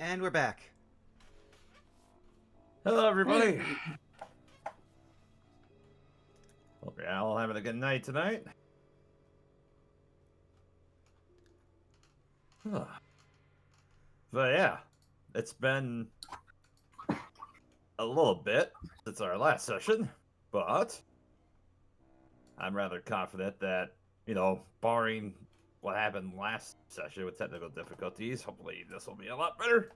And we're back. Hello, everybody. Hope you're all having a good night tonight. But yeah, it's been a little bit since our last session, but I'm rather confident that, barring what happened last session with technical difficulties, hopefully this will be a lot better.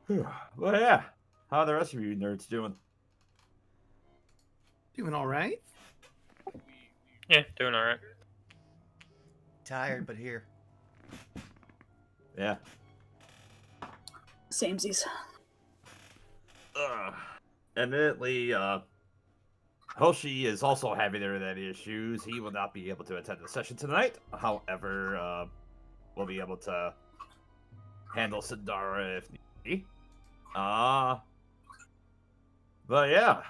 Well, yeah. How are the rest of you nerds doing? Doing all right. Yeah, doing all right. Tired, but here. Yeah. Samesies. Admittedly, Hoshi is also having internet issues. He will not be able to attend the session tonight. However, we'll be able to handle Sindara if need be. But yeah,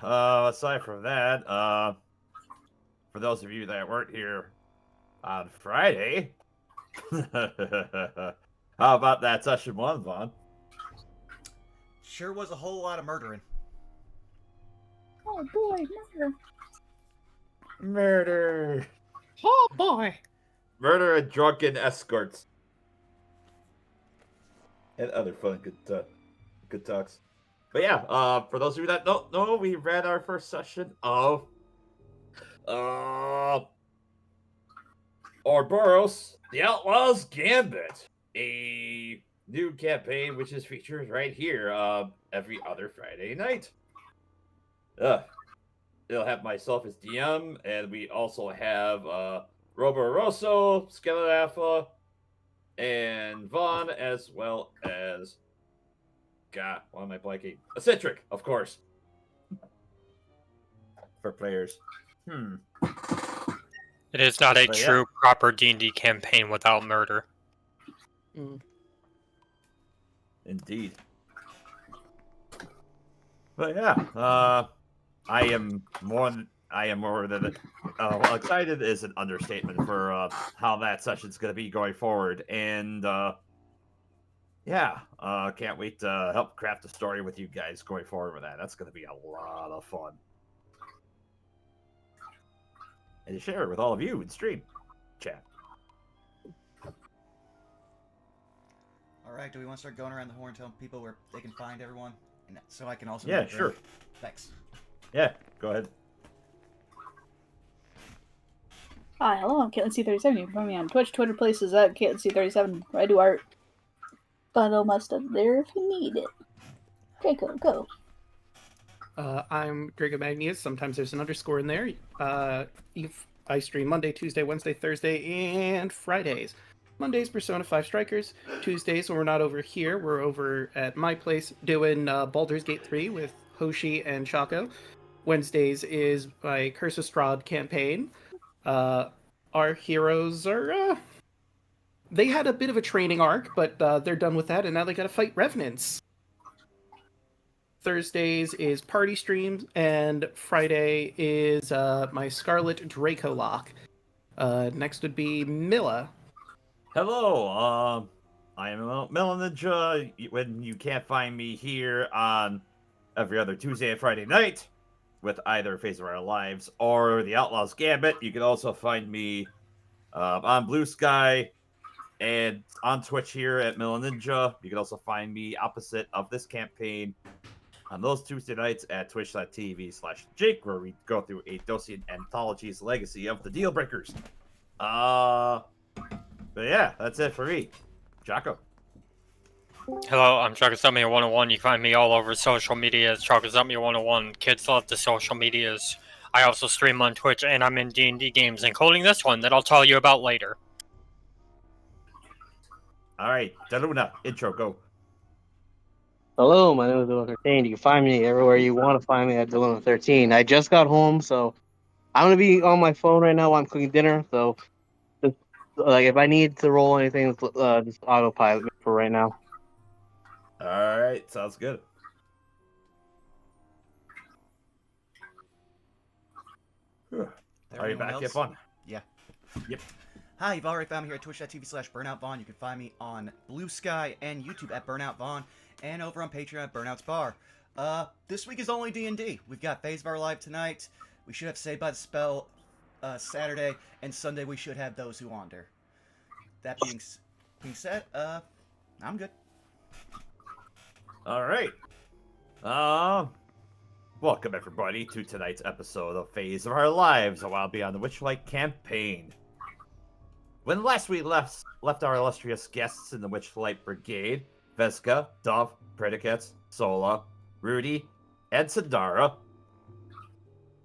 aside from that, for those of you that weren't here on Friday, how about that session 1, Vaughn? Sure was a whole lot of murdering. Oh boy, murder. Murder! Oh boy. Murder and drunken escorts. And other fun good talks. But yeah, for those of you that don't know, we ran our first session of Ouroboros, the Outlaws Gambit, a new campaign which is featured right here every other Friday night. It'll have myself as DM, and we also have Robo Rosso, Skeleton Alpha, and Vaughn, as well as God, why am I blanking? Eccentric, of course. For players. It is not a But yeah. true, proper D&D campaign without murder. Indeed. But yeah, I am more than excited is an understatement for how that session's going to be going forward, and can't wait to help craft a story with you guys going forward with that. That's going to be a lot of fun, and to share it with all of you in stream chat. All right, do we want to start going around the horn, telling people where they can find everyone, and so I can also? Yeah, sure. Thanks. Yeah, go ahead. Hi, hello, I'm CaitlynC37. You can find me on Twitch, Twitter places at CaitlynC37, where I do art. Find all my stuff there if you need it. Draco, go. I'm Draco Magnius. Sometimes there's an underscore in there. I stream Monday, Tuesday, Wednesday, Thursday, and Fridays. Mondays, Persona 5 Strikers. Tuesdays, when we're not over here, we're over at my place doing Baldur's Gate 3 with Hoshi and Chaco. Wednesdays is my Curse of Strahd campaign. Our heroes are... they had a bit of a training arc, but they're done with that, and now they gotta fight revenants. Thursdays is party streams, and Friday is my Scarlet Draco Lock. Next would be Milla. Hello, I am Ninja. When you can't find me here on every other Tuesday and Friday night with either Phase of Our Lives or the Outlaws Gambit, you can also find me on Blue Sky and on Twitch here at Ninja. You can also find me opposite of this campaign on those Tuesday nights at twitch.tv/Jake, where we go through a Dosian Anthology's Legacy of the Dealbreakers. But yeah, that's it for me. Chaco. Hello, I'm Chocosummy101. You can find me all over social media as Chocosummy101. Kids love the social medias. I also stream on Twitch, and I'm in D&D games, including this one that I'll tell you about later. All right, Daruna, intro, go. Hello, my name is Dylan13. You can find me everywhere you want to find me at Dylan13. I just got home, so I'm going to be on my phone right now while I'm cooking dinner, so just, if I need to roll anything, just autopilot me for right now. All right, sounds good. Are you back yet, Fun? Yeah. Yep. Hi, you've already found me here at twitch.tv/BurnoutVaughn. You can find me on Blue Sky and YouTube at BurnoutVaughn, and over on Patreon at Burnout's Bar. This week is only D&D. We've got Feys of Our Life tonight. We should have Saved by the Spell Saturday, and Sunday we should have Those Who Wander. That being said, I'm good. All right. Welcome everybody to tonight's episode of Phase of Our Lives, a while Beyond the Witchlight campaign. When last we left our illustrious guests in the Witchlight Brigade, Vesca, Dove, Predicates, Sola, Rudy, and Sadara,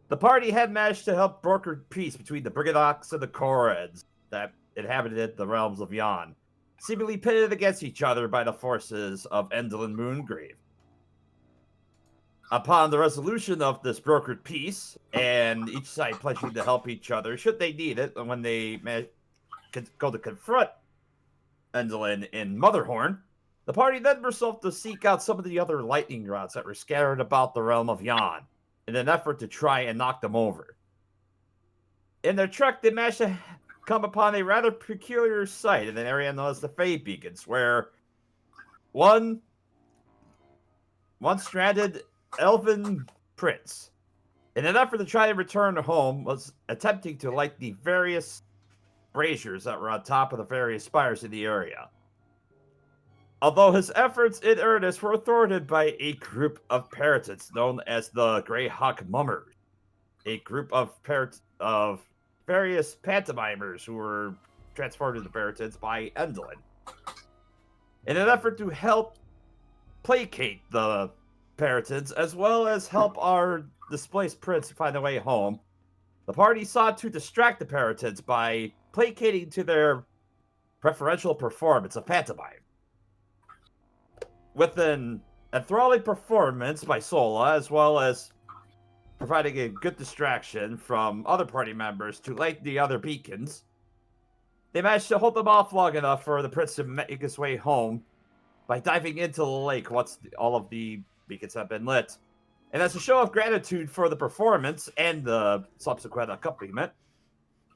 the party had managed to help broker peace between the Brigadox and the Koreds that inhabited the realms of Yon, seemingly pitted against each other by the forces of Endelyn Moongrave. Upon the resolution of this brokered peace, and each side pledging to help each other should they need it, when they go to confront Endelyn in Motherhorn, the party then resolved to seek out some of the other lightning rods that were scattered about the realm of Yon, in an effort to try and knock them over. In their trek, they managed to come upon a rather peculiar sight in an area known as the Fey Beacons, where one stranded elven prince, in an effort to try and return home, was attempting to light the various braziers that were on top of the various spires in the area. Although his efforts in earnest were thwarted by a group of parrots known as the Greyhawk Mummers, a group of various pantomimers who were transformed into parrots by Endelyn. In an effort to help placate the parrots, as well as help our displaced prince find a way home, the party sought to distract the parrots by placating to their preferential performance of pantomime. With an enthralling performance by Sola, as well as providing a good distraction from other party members to light the other beacons, they managed to hold them off long enough for the prince to make his way home by diving into the lake once all of the beacons have been lit. And as a show of gratitude for the performance and the subsequent accompaniment,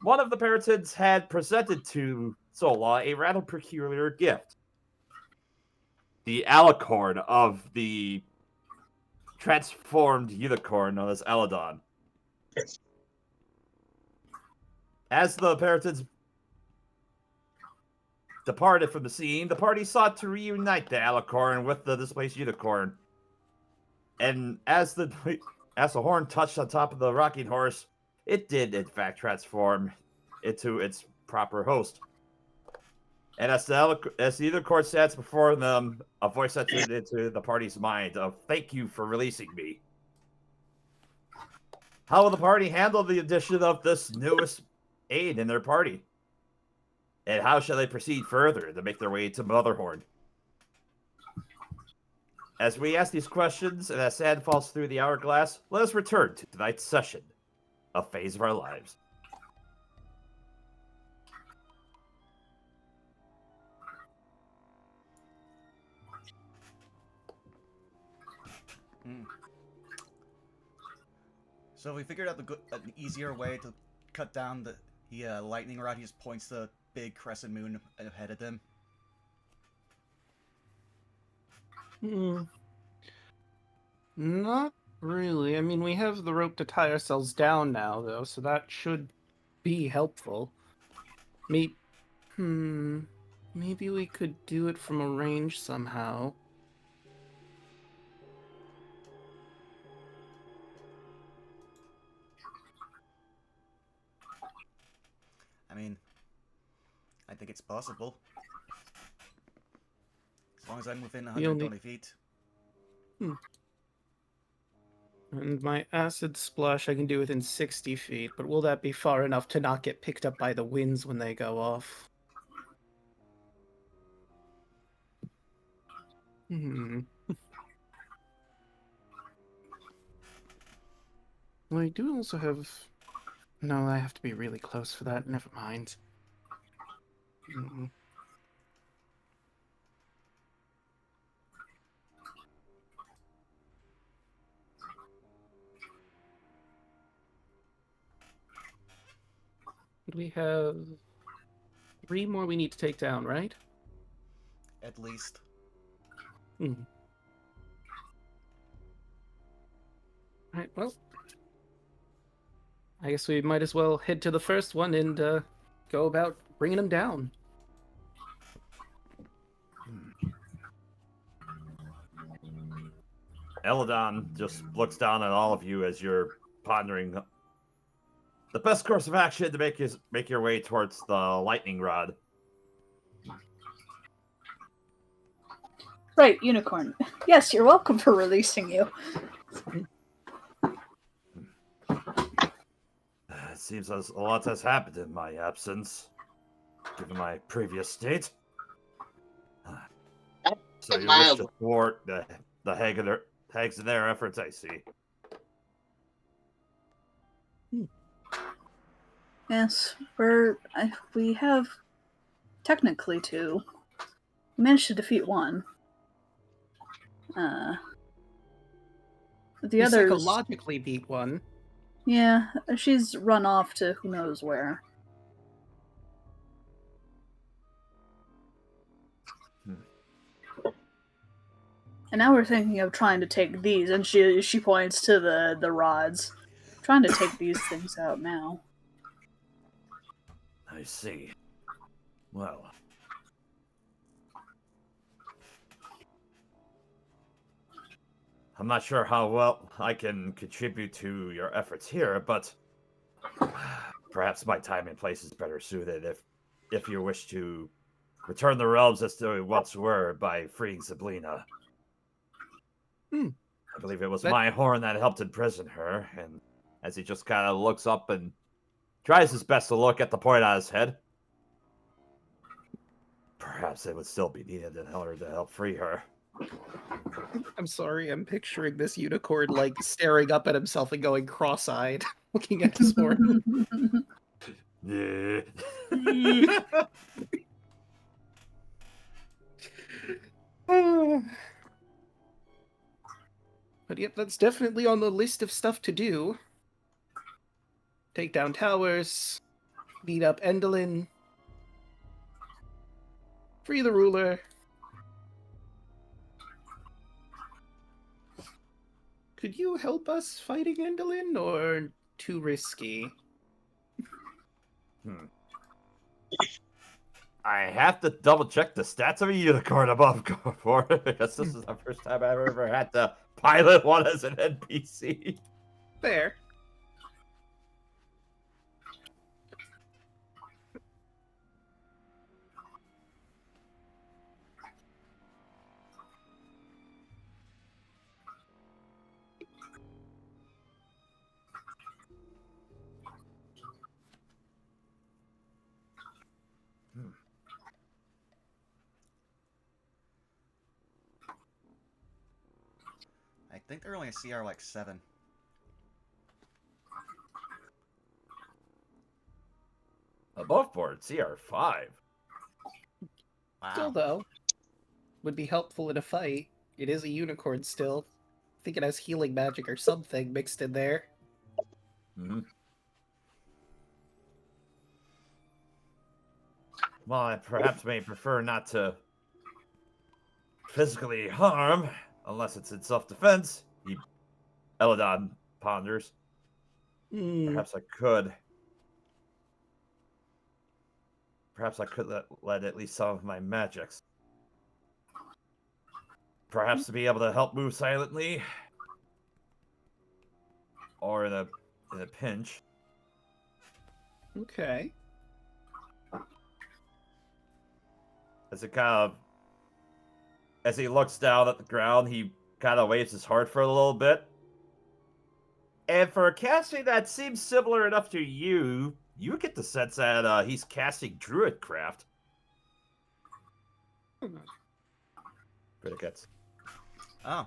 one of the parrots had presented to Sola a rather peculiar gift. The alicorn of the transformed unicorn known as Eladon. As the parrots departed from the scene, the party sought to reunite the alicorn with the displaced unicorn. And as the horn touched on top of the rocking horse, it did in fact transform into its proper host. And as the unicorn stands before them, a voice entered into the party's mind of "Thank you for releasing me." How will the party handle the addition of this newest aid in their party? And how shall they proceed further to make their way to Motherhorn? As we ask these questions, and as sand falls through the hourglass, let us return to tonight's session of Phase of Our Lives. So we figured out an easier way to cut down the lightning rod. He just points the big crescent moon ahead of them. Not really. I mean, we have the rope to tie ourselves down now, though, so that should be helpful. Maybe we could do it from a range somehow. I mean, I think it's possible. As long as I'm within 120 feet. And my acid splash I can do within 60 feet, but will that be far enough to not get picked up by the winds when they go off? Well, I do also have... No, I have to be really close for that. Never mind. We have 3 more we need to take down, right? At least. Hmm. Alright, well. I guess we might as well head to the first one and go about bringing him down. Eladon just looks down at all of you as you're pondering the best course of action to make your way towards the lightning rod. Right, unicorn. Yes, you're welcome for releasing you. It seems as a lot has happened in my absence, given my previous state. So you wish to thwart the hags in their efforts, I see. Yes, we have technically 2. We managed to defeat 1. The We others, psychologically beat 1. yeah, she's run off to who knows where. And now we're thinking of trying to take these, and she points to the rods. Trying to take these things out now. I see. Well. I'm not sure how well I can contribute to your efforts here, but perhaps my time and place is better suited if you wish to return the realms as they once were by freeing Sablina. I believe it was my horn that helped imprison her, and as he just kind of looks up and tries his best to look at the point on his head, perhaps it would still be needed in order to help free her. I'm sorry, I'm picturing this unicorn, like, staring up at himself and going cross-eyed, looking at his horn. Yeah. But yep, that's definitely on the list of stuff to do. Take down towers, beat up Endelyn, free the ruler. Could you help us fighting Endelyn, or too risky? I have to double check the stats of a unicorn above for it, because this is the first time I've ever had to pilot one as an NPC. Fair. I think they're only a CR like 7. Above board, CR5. Wow. Still, though, would be helpful in a fight. It is a unicorn still. I think it has healing magic or something mixed in there. Mm-hmm. Well, I perhaps may prefer not to physically harm, unless it's in self-defense. Eladon ponders. Perhaps I could. Perhaps I could let at least some of my magics. Perhaps to be able to help move silently. Or in a pinch. Okay. As he looks down at the ground, he kind of waves his heart for a little bit. And for a casting that seems similar enough to you, you get the sense that he's casting Druidcraft. Crickets. Oh.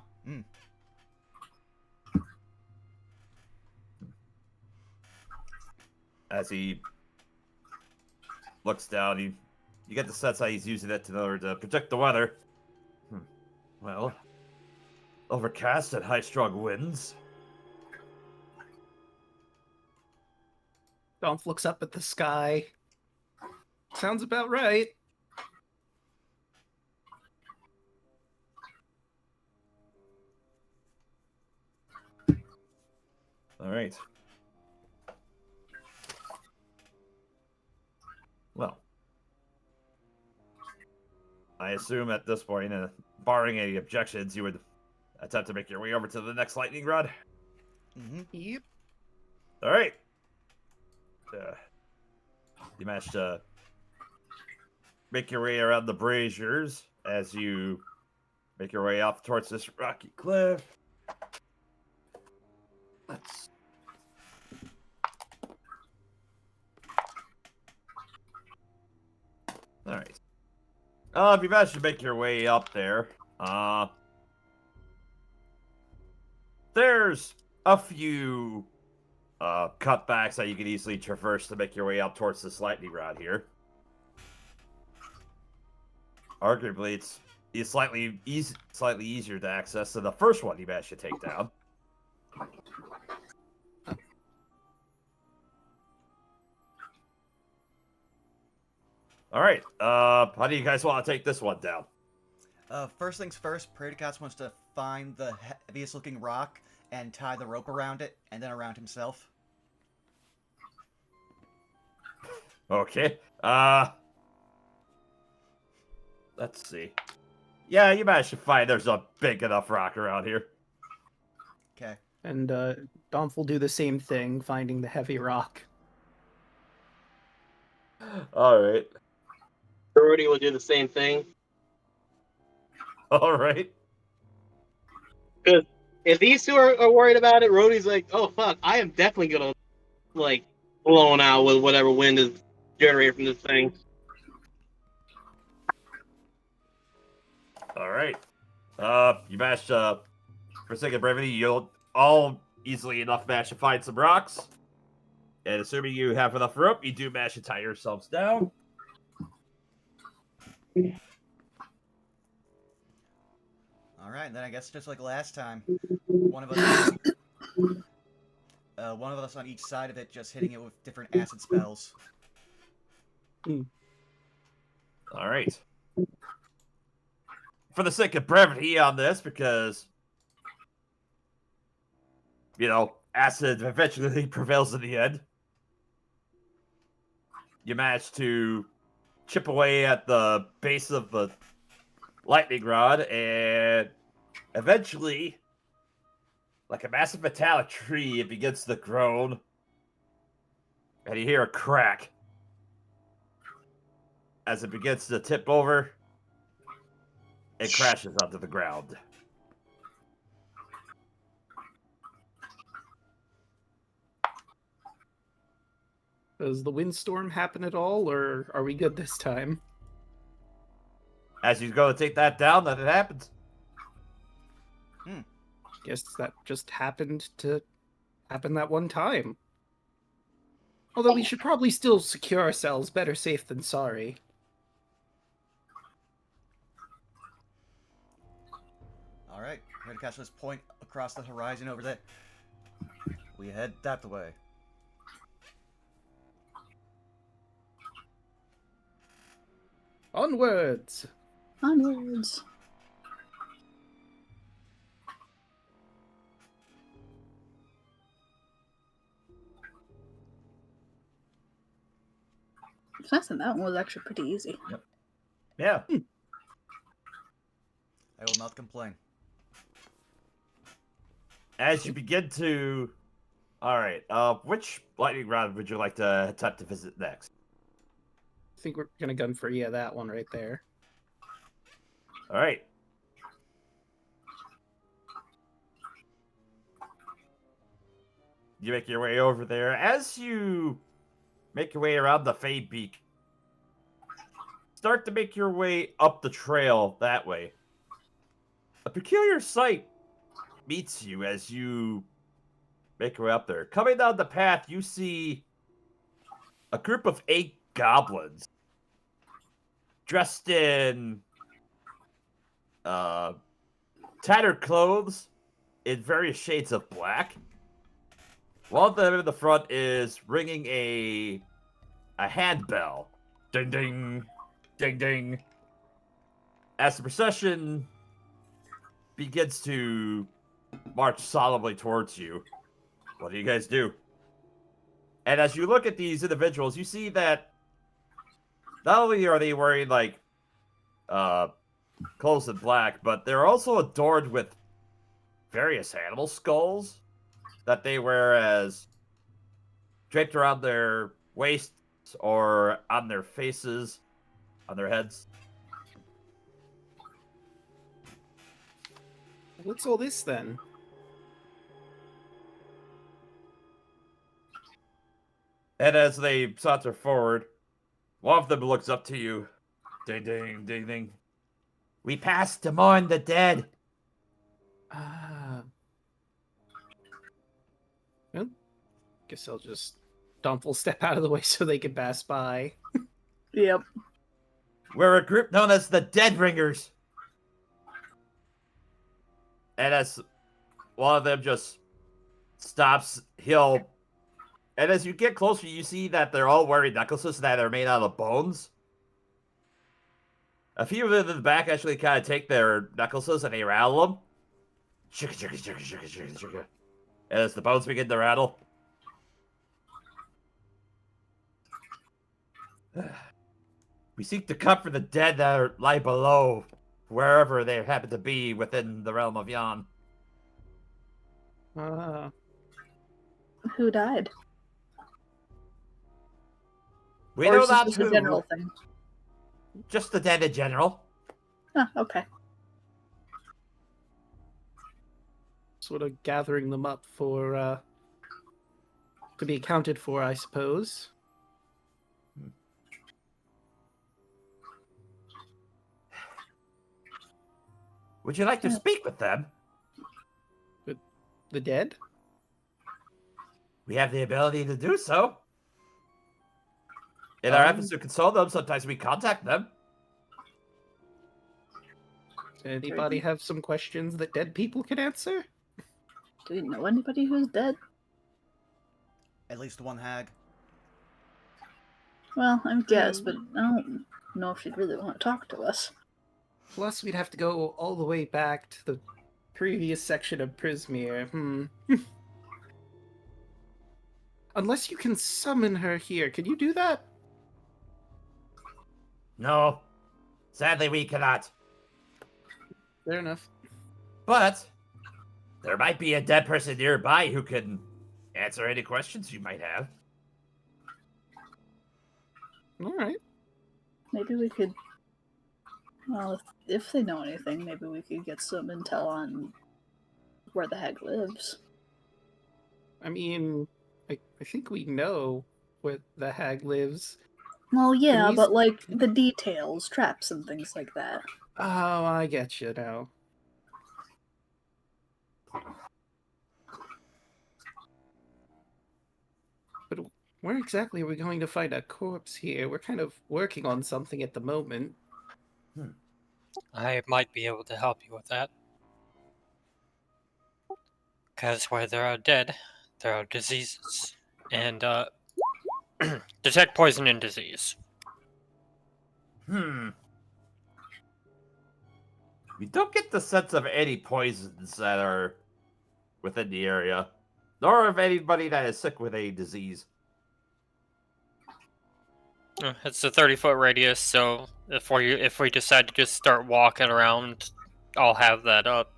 As he looks down, you get the sense that he's using it in order to protect the weather. Well, overcast and high-strung winds. Donf looks up at the sky. Sounds about right. All right. Well, I assume at this point, barring any objections, you would attempt to make your way over to the next lightning rod. Mm-hmm. Yep. All right. You managed to make your way around the braziers as you make your way up towards this rocky cliff. Let's. All right. If you managed to make your way up there, there's a few cutbacks that you can easily traverse to make your way up towards this lightning rod here. Arguably, it's slightly easier to access than the first one you managed to take down. All right. How do you guys want to take this one down? First things first, Praedykas wants to find the heaviest looking rock and tie the rope around it, and then around himself. Okay. Let's see. Yeah, you managed to find there's a big enough rock around here. Okay. And Domf will do the same thing, finding the heavy rock. All right. Rudy will do the same thing. All right. Because if these two are worried about it, Rudy's like, oh, fuck, I am definitely going to, like, blown out with whatever wind is generated from this thing. All right. You managed to, for sake of brevity, you'll all easily enough manage to find some rocks. And assuming you have enough rope, you do manage to tie yourselves down. All right, then I guess just like last time, one of us on each side of it, just hitting it with different acid spells. All right. For the sake of brevity on this, because, you know, acid eventually prevails in the end, you manage to chip away at the base of the lightning rod, and eventually, like a massive metallic tree, it begins to groan, and you hear a crack as it begins to tip over. It crashes onto the ground. Does the windstorm happen at all, or are we good this time? As you go to take that down, then it happens. Guess that just happened to happen that one time. Although we should probably still secure ourselves. Better safe than sorry. All right, Praedykas, let's point across the horizon over there. We head that way. Onwards! Onwards. It's nice that that one was actually pretty easy. Yeah. I will not complain. As you begin to... Alright, which lightning rod would you like to attempt to visit next? I think we're gonna gun for that one right there. Alright. You make your way over there. As you make your way around the Fade Beak, start to make your way up the trail that way. A peculiar sight meets you as you make your way up there. Coming down the path, you see a group of 8 goblins dressed in tattered clothes in various shades of black. One of them in the front is ringing a handbell Ding ding. Ding ding. As the procession begins to march solemnly towards you, what do you guys do? And as you look at these individuals, you see that not only are they wearing like clothes in black, but they're also adorned with various animal skulls that they wear as draped around their waists or on their faces, on their heads. What's all this then? And as they saunter forward, one of them looks up to you. Ding, ding, ding, ding. We passed to mourn the dead. Well, guess I'll just Dump will step out of the way so they can pass by. Yep. We're a group known as the Dead Ringers. And as one of them just stops, and as you get closer, you see that they're all wearing necklaces that are made out of bones. A few of them in the back actually kind of take their necklaces and they rattle them. Shika, shika, shika, shika, shika, shika. And as the bones begin to rattle. We seek to comfort the dead that lie below, wherever they happen to be within the realm of Yon. Who died? We Or know is this not just who. a general thing? Just the dead in general. Oh, okay. Sort of gathering them up for to be accounted for, I suppose. Would you like to speak with them? With the dead? We have the ability to do so. In our efforts to console them, sometimes we contact them. Does anybody have some questions that dead people can answer? Do we know anybody who's dead? At least one hag. Well, I guess, but I don't know if she'd really want to talk to us. Plus, we'd have to go all the way back to the previous section of Prismere. Unless you can summon her here. Can you do that? No. Sadly, we cannot. Fair enough. But there might be a dead person nearby who can answer any questions you might have. All right. Maybe we could... Well, if they know anything, maybe we could get some intel on where the hag lives. I mean, I think we know where the hag lives. Well, yeah, we- but like the details, traps and things like that. Oh, I get you now. But where exactly are we going to find a corpse here? We're kind of working on something at the moment. I might be able to help you with that. Because where there are dead, there are diseases. And, detect poison and disease. We don't get the sense of any poisons that are within the area, nor of anybody that is sick with a disease. It's a 30-foot radius, so if we decide to just start walking around, I'll have that up.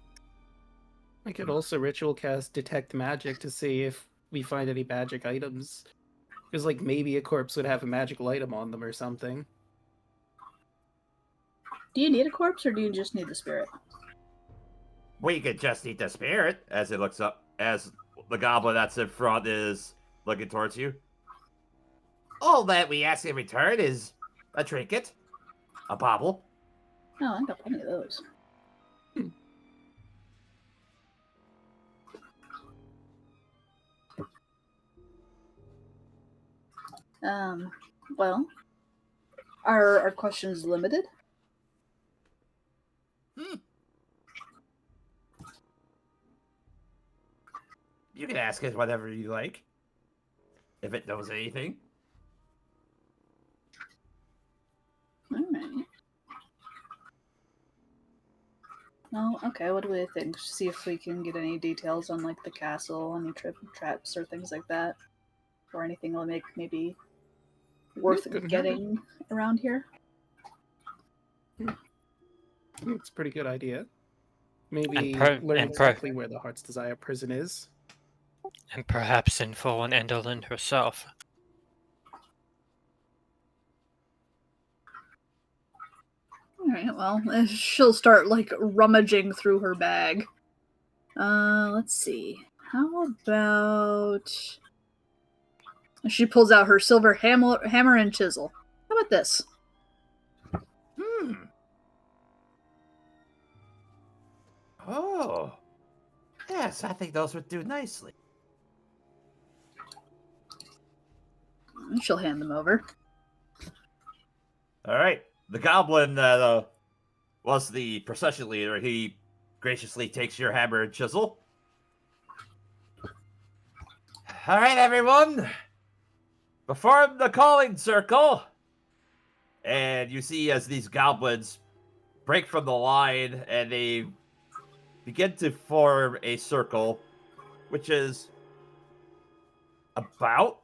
I could also ritual cast detect magic to see if we find any magic items. Because, like, maybe a corpse would have a magical item on them or something. Do you need a corpse, or do you just need the spirit? We could just eat the spirit, as it looks up, as the goblin that's in front is looking towards you. All that we ask in return is a trinket, a bauble. Oh, I got plenty of those. Well, are our questions limited? You can ask it whatever you like, if it knows anything. Alright. Well, okay, what do we think? See if we can get any details on, like, the castle, any traps or things like that. Or anything that'll make maybe worth couldn't hurt. getting around here. It's a pretty good idea. Maybe And learn exactly where the Heart's Desire prison is. And perhaps info on Endelyn herself. Alright, well, she'll start, like, rummaging through her bag. Let's see. How about... She pulls out her silver hammer and chisel. How about this? Oh. Yes, I think those would do nicely. She'll hand them over. All right. The goblin that was the procession leader, he graciously takes your hammer and chisel. All right, everyone. Perform the calling circle. And you see as these goblins break from the line and they begin to form a circle, which is about,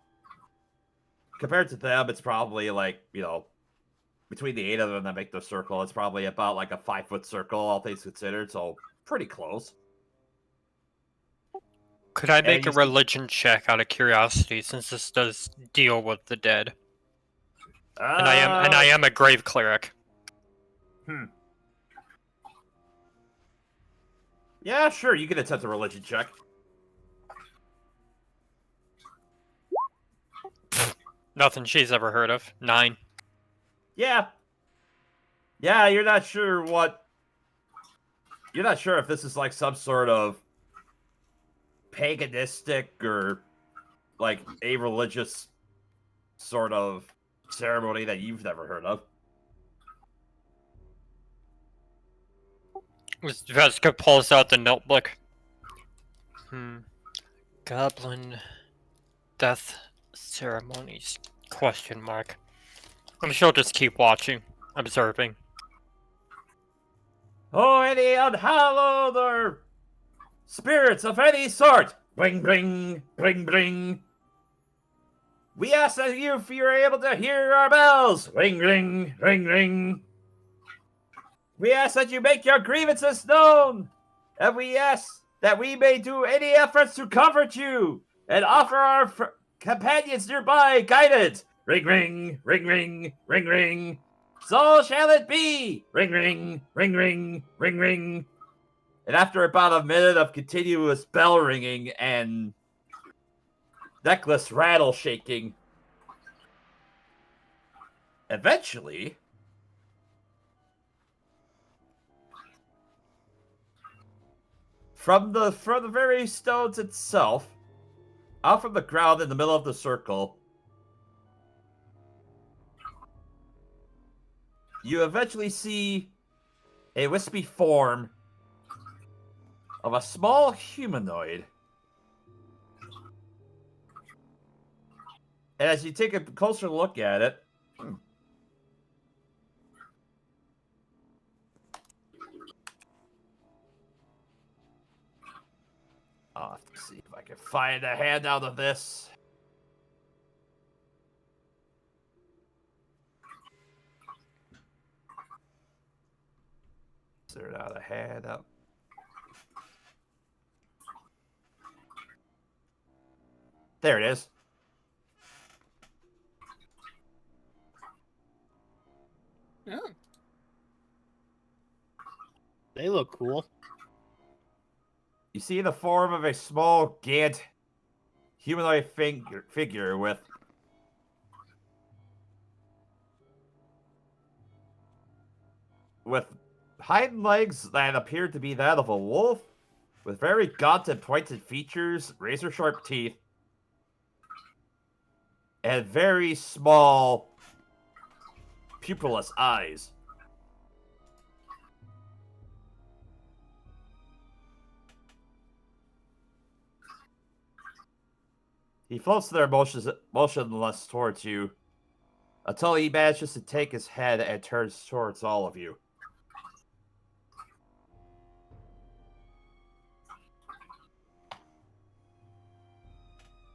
compared to them, it's probably like, between the 8 of them that make the circle, it's probably about like a 5-foot circle, all things considered, so pretty close. Could I make a religion check out of curiosity, since this does deal with the dead? And I am a grave cleric. Yeah, sure, you can attempt a religion check. Nothing she's ever heard of. 9. Yeah. Yeah, you're not sure if this is like some sort of paganistic or like a religious sort of ceremony that you've never heard of. Vesca pulls out the notebook. Goblin death ceremonies? Question mark. I'm sure she'll just keep watching, observing. Oh, any unhallowed or spirits of any sort, bring, bring, bring, bring. We ask that if you're able to hear our bells, ring, ring, ring, ring. We ask that you make your grievances known, and we ask that we may do any efforts to comfort you and offer our companions nearby guidance. Ring, ring, ring, ring, ring, ring. So shall it be. Ring, ring, ring, ring, ring, ring. And after about a minute of continuous bell ringing and necklace rattle shaking, eventually, from the very stones itself, out from the ground in the middle of the circle, you eventually see a wispy form of a small humanoid. And as you take a closer look at it, I'll have to see if I can find a handout of this. Is there not a handout? There it is. Yeah. They look cool. You see the form of a small, gaunt, humanoid figure with hind legs that appear to be that of a wolf, with very gaunt and pointed features, razor-sharp teeth, and very small, pupilless eyes. He floats there motionless towards you, until he manages to take his head and turns towards all of you.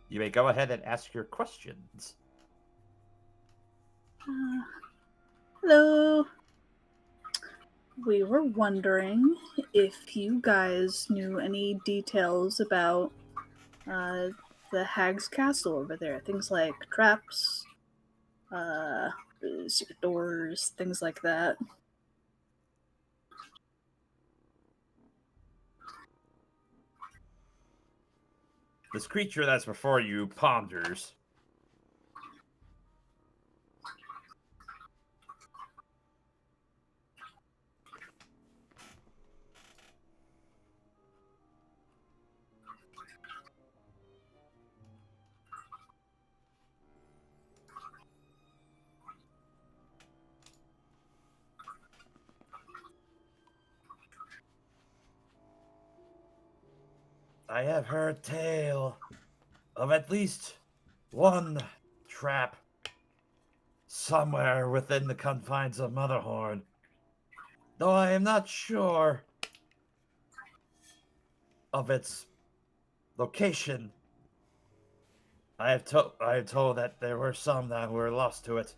You may go ahead and ask your questions. Hello. We were wondering if you guys knew any details about the Hag's Castle over there. Things like traps, secret doors, things like that. This creature that's before you ponders. I have heard tale of at least one trap somewhere within the confines of Motherhorn, though I am not sure of its location. I am told that there were some that were lost to it.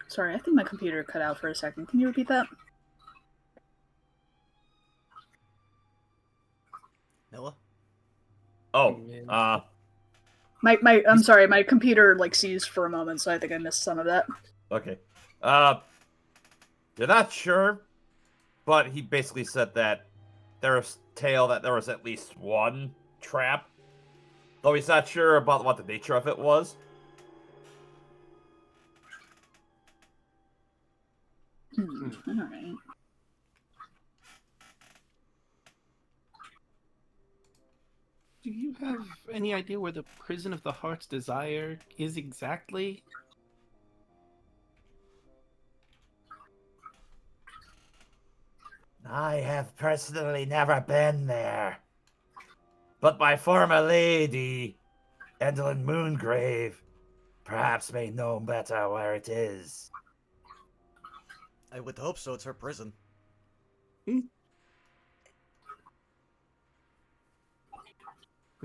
Sorry, I think my computer cut out for a second. Can you repeat that? Noah? Oh, I'm sorry, my computer like seized for a moment, so I think I missed some of that. okay. You're not sure, but he basically said that there's tale that there was at least one trap, though he's not sure about what the nature of it was. Alright. Do you have any idea where the Prison of the Heart's Desire is exactly? I have personally never been there, but my former lady, Endelyn Moongrave, perhaps may know better where it is. I would hope so. It's her prison. It'd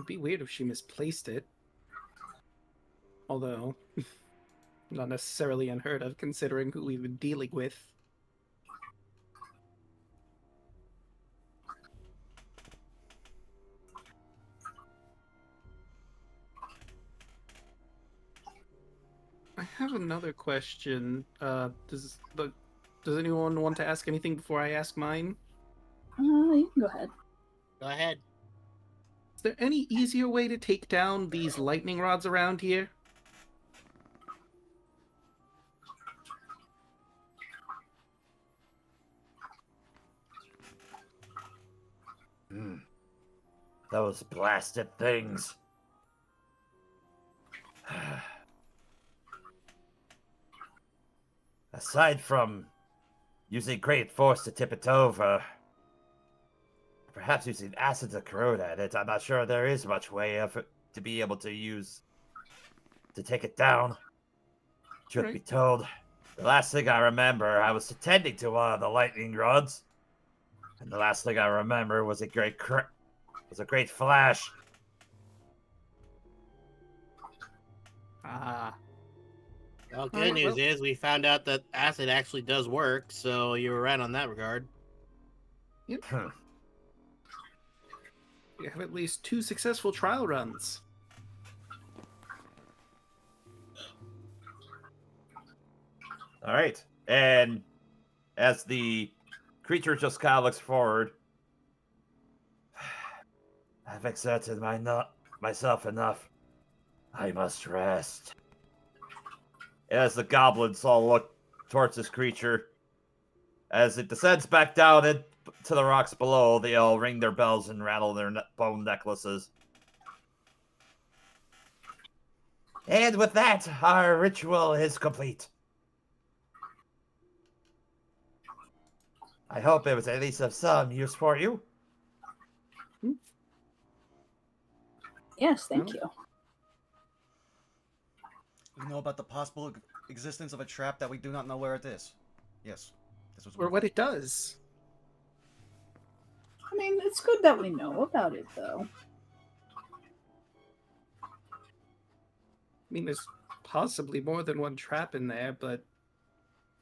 be weird if she misplaced it. Although, not necessarily unheard of considering who we've been dealing with. I have another question. Does anyone want to ask anything before I ask mine? You can go ahead. Go ahead. Is there any easier way to take down these lightning rods around here? Those blasted things. Aside from using great force to tip it over, perhaps using acid to corrode at it, I'm not sure there is much way of it to be able to use to take it down. Truth be told, the last thing I remember, I was attending to one of the lightning rods, and the last thing I remember was a great flash. Ah. Well, good Alright, news well- is we found out that acid actually does work, so you were right on that regard. Hmm. We have at least 2 successful trial runs. All right, and as the creature just kind of looks forward, I've exerted myself enough. I must rest. As the goblins all look towards this creature, as it descends back down into the rocks below, they all ring their bells and rattle their bone necklaces. And with that, our ritual is complete. I hope it was at least of some use for you. Yes, thank Oh. you. We know about the possible existence of a trap that we do not know where it is. Yes. This was Or what it does. I mean, it's good that we know about it, though. I mean, there's possibly more than one trap in there, but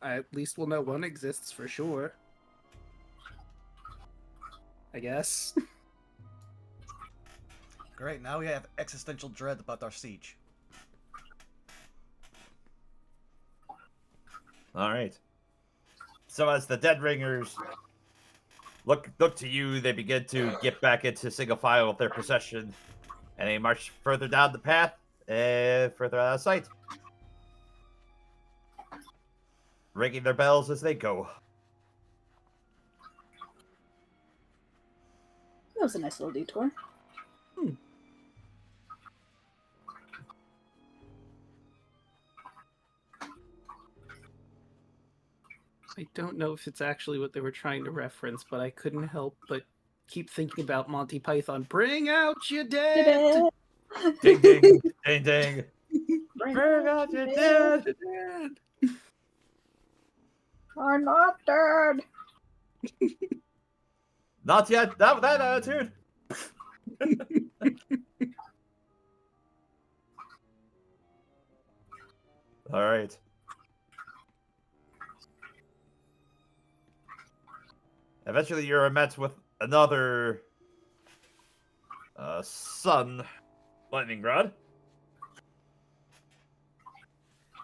at least we'll know one exists for sure. I guess. Great, now we have existential dread about our siege. All right. So as the Dead Ringers look to you, they begin to get back into single file with their procession, and they march further down the path and further out of sight, ringing their bells as they go. That was a nice little detour. I don't know if it's actually what they were trying to reference, but I couldn't help but keep thinking about Monty Python. Bring out your dead! Ding ding ding ding. Bring Bring out your dead. Are not dead. Not yet. Not with that attitude. All right. Eventually, you're met with another sun lightning rod.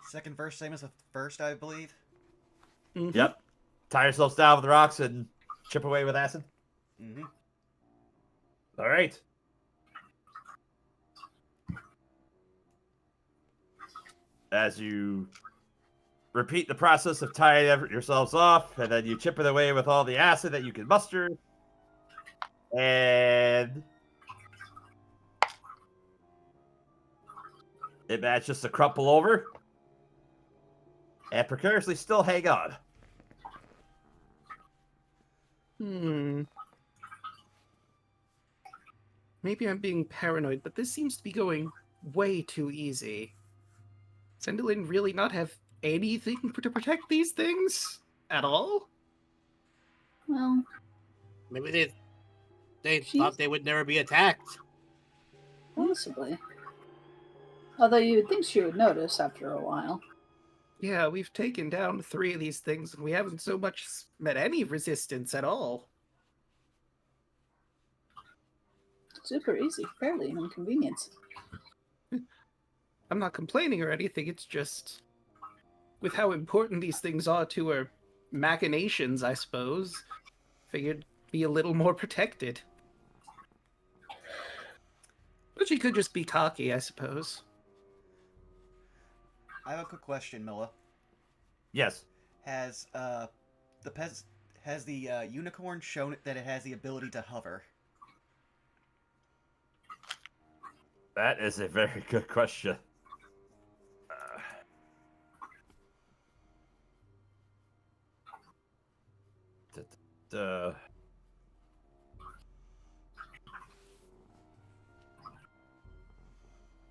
Second verse, same as the first, I believe. Mhm. Yep. Tie yourselves down with rocks and chip away with acid. Mm-hmm. All right. As you repeat the process of tying yourselves off, and then you chip it away with all the acid that you can muster. And it manages to crumple over and precariously still hang on. Maybe I'm being paranoid, but this seems to be going way too easy. Does Endelyn really not have anything to protect these things at all? Well, Maybe they She's- thought they would never be attacked. possibly. Although you would think she would notice after a while. Yeah, we've taken down 3 of these things, and we haven't so much met any resistance at all. Super easy, fairly an inconvenience. I'm not complaining or anything, it's just... with how important these things are to our machinations, I suppose, figured be a little more protected. But she could just be cocky, I suppose. I have a quick question, Milla. Yes. Has the unicorn shown that it has the ability to hover? That is a very good question.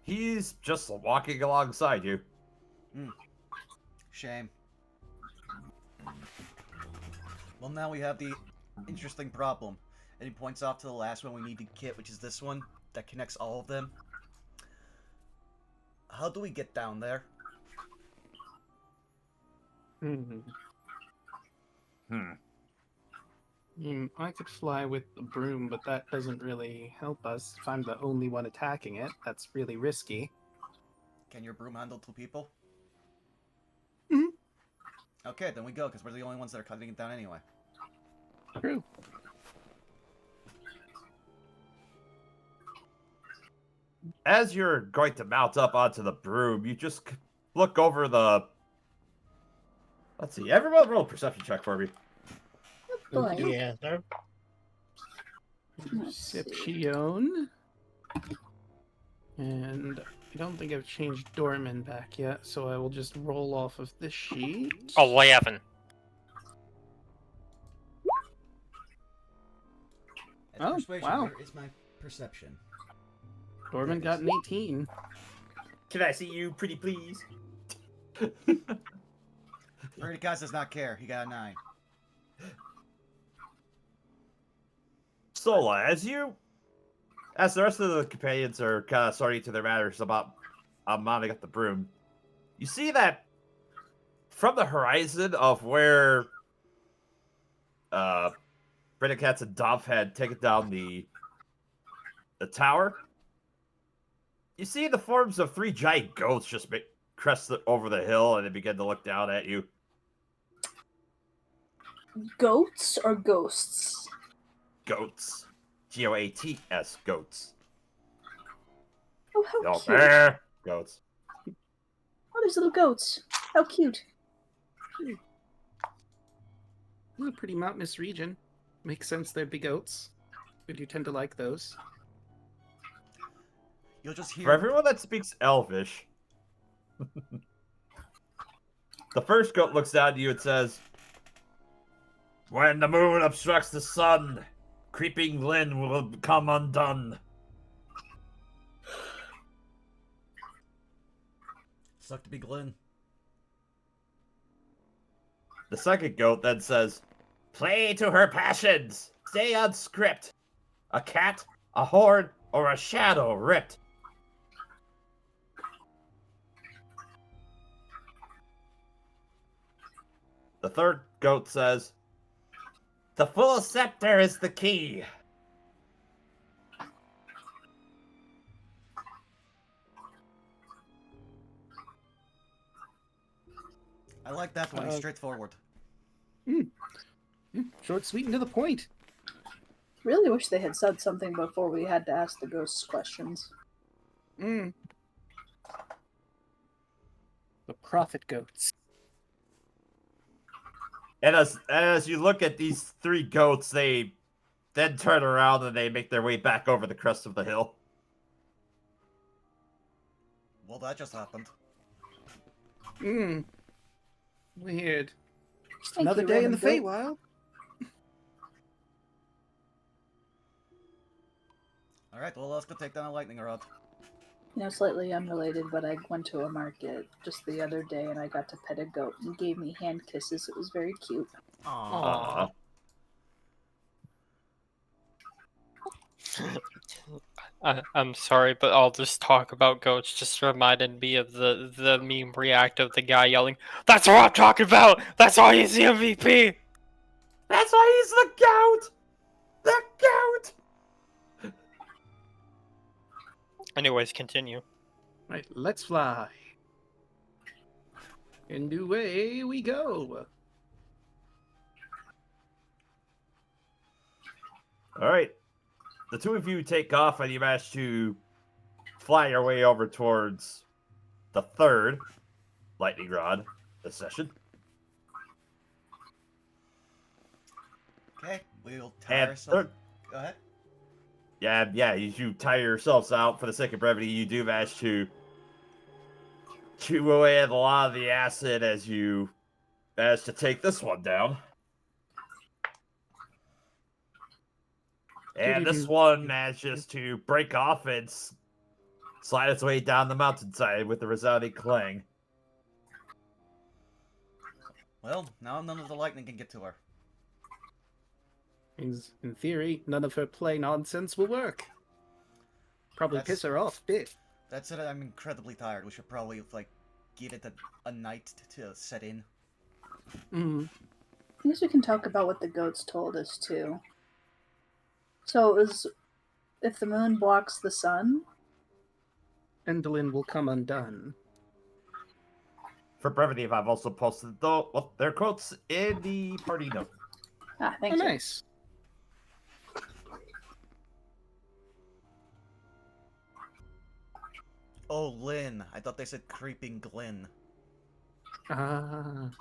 He's just walking alongside you. Shame. Well, now we have the interesting problem. And he points off to the last one we need to get, which is this one that connects all of them. How do we get down there? I could fly with the broom, but that doesn't really help us. If I'm the only one attacking it, that's really risky. Can your broom handle 2 people? Mhm. Okay, then we go, because we're the only ones that are cutting it down anyway. True. As you're going to mount up onto the broom, you just look over the... Let's see, everyone roll a perception check for me. Boy. Yeah, sir. Let's see. Perception. And I don't think I've changed Dorman back yet, so I will just roll off of this sheet. 11. And Oh, persuasion, wow. where is my perception? Dorman got an 18. Can I see you, pretty please? Brady Kaz does not care. He got a 9. Sola, as the rest of the companions are kind of sorting to their matters about mounting up the broom, you see that from the horizon of where Brennicats and Duff had taken down the tower, you see the forms of 3 giant goats just crest over the hill, and they begin to look down at you. Goats or ghosts? Goats. Goats. Goats. Oh, how No, cute. bear. Goats. Oh, there's little goats. How cute. It's a pretty mountainous region. Makes sense there'd be goats. We do tend to like those. You'll just hear. For everyone that speaks Elvish, the first goat looks down at you and says, "When the moon obstructs the sun, creeping Lynn will come undone." Suck to be Glenn. The second goat then says, "Play to her passions. Stay unscript. A cat, a horn, or a shadow ripped." The third goat says, "The full scepter is the key." I like that one. He's straightforward. Short, sweet, and to the point. Really wish they had said something before we had to ask the ghosts questions. The prophet goats. And as you look at these 3 goats, they then turn around and they make their way back over the crest of the hill. Well, that just happened. Weird. Just Thank another you, day in the random goat. Feywild. Alright, well, let's go take down a lightning rod. You know, slightly unrelated, but I went to a market just the other day and I got to pet a goat and gave me hand kisses. It was very cute. Aww. I'm sorry, but all this talk about goats just reminded me of the meme react of the guy yelling, "That's what I'm talking about! That's why he's the MVP!" That's why he's the goat! The goat! Anyways, continue. Right, let's fly. And away we go. Alright. The 2 of you take off and you manage to fly your way over towards the 3rd lightning rod this session. Okay, we'll tire ourselves. Go ahead. Yeah, you tire yourselves out for the sake of brevity. You do manage to chew away at a lot of the acid as you manage to take this one down. And this one manages to break off and slide its way down the mountainside with a resounding clang. Well, now none of the lightning can get to her. Means, in theory, none of her play nonsense will work. Probably piss her off a bit. That's it. I'm incredibly tired. We should probably, like, give it a night to set in. I guess we can talk about what the goats told us, too. So it was, if the moon blocks the sun... Endelyn will come undone. For brevity, I've also posted their quotes in the party note. Ah, thank you. Nice. Oh, Lynn. I thought they said creeping Glen. Ah.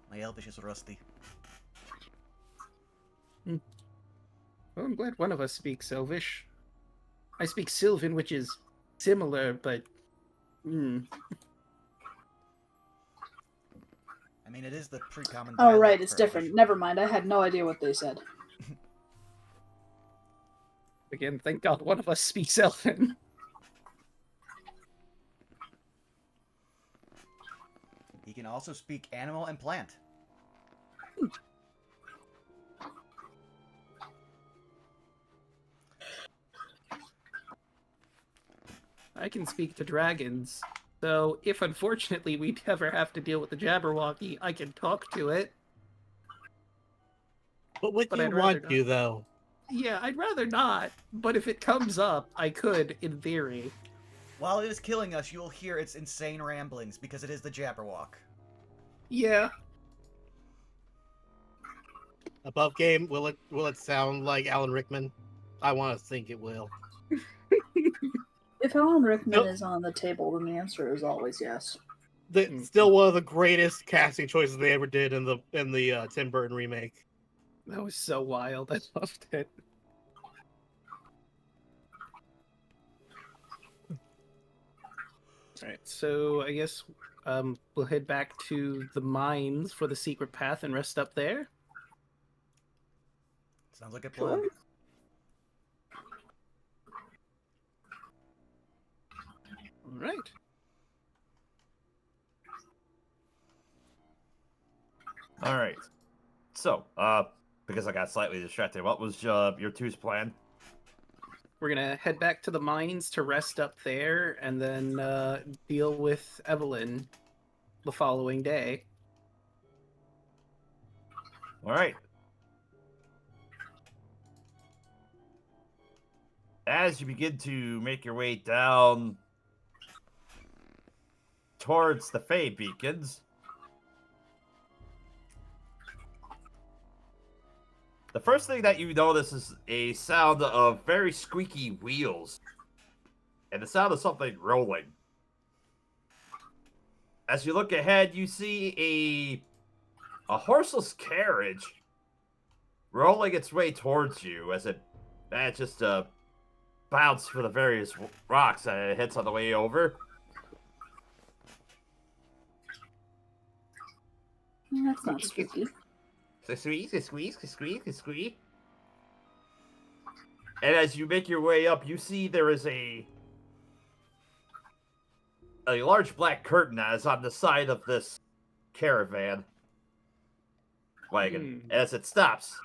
My Elvish is rusty. Well, I'm glad one of us speaks Elvish. I speak Sylvan, which is similar, but... I mean, it is the pre-common Oh, dialect right, it's for different. Elvish. Never mind, I had no idea what they said. Again, thank God one of us speaks Elven. He can also speak animal and plant. I can speak to dragons, so if unfortunately we ever have to deal with the Jabberwocky, I can talk to it. But would But you I'd rather want not. to, though? Yeah, I'd rather not, but if it comes up, I could, in theory. While it is killing us, you will hear its insane ramblings because it is the Jabberwock. Yeah. Above game, will it sound like Alan Rickman? I want to think it will. If Alan Rickman Nope. is on the table, then the answer is always yes. Still one of the greatest casting choices they ever did in the Tim Burton remake. That was so wild. I loved it. Alright, so I guess we'll head back to the mines for the secret path and rest up there. Sounds like a plan. Sure. Alright. All right. So, because I got slightly distracted, what was your two's plan? We're gonna head back to the mines to rest up there and then deal with Evelyn the following day. All right. As you begin to make your way down towards the Fey beacons, the first thing that you notice is a sound of very squeaky wheels and the sound of something rolling. As you look ahead, you see a horseless carriage rolling its way towards you as it manages to bounce for the various rocks that it hits on the way over. That's not spooky. Squeeze. And as you make your way up, you see there is a large black curtain that is on the side of this caravan wagon. As it stops,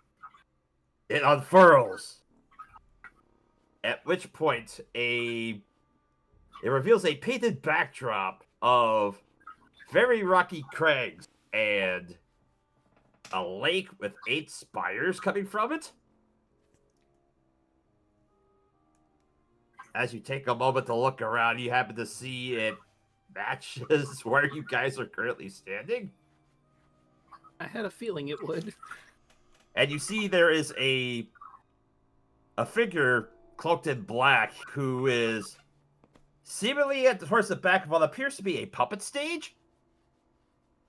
it unfurls. At which point, it reveals a painted backdrop of very rocky crags and a lake with 8 spires coming from it. As you take a moment to look around, you happen to see it matches where you guys are currently standing. I had a feeling it would. And you see there is a figure cloaked in black who is seemingly towards the back of what appears to be a puppet stage.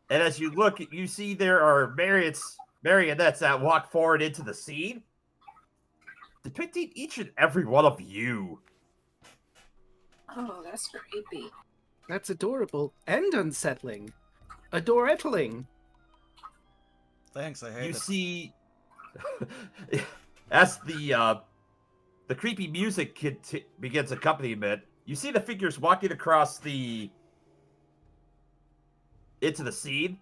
And as you look, you see there are marionettes that walk forward into the scene, depicting each and every one of you. Oh, that's creepy. That's adorable and unsettling. Adoretling. Thanks, I hate You it. see, as the creepy music begins accompaniment, you see the figures walking across into the scene,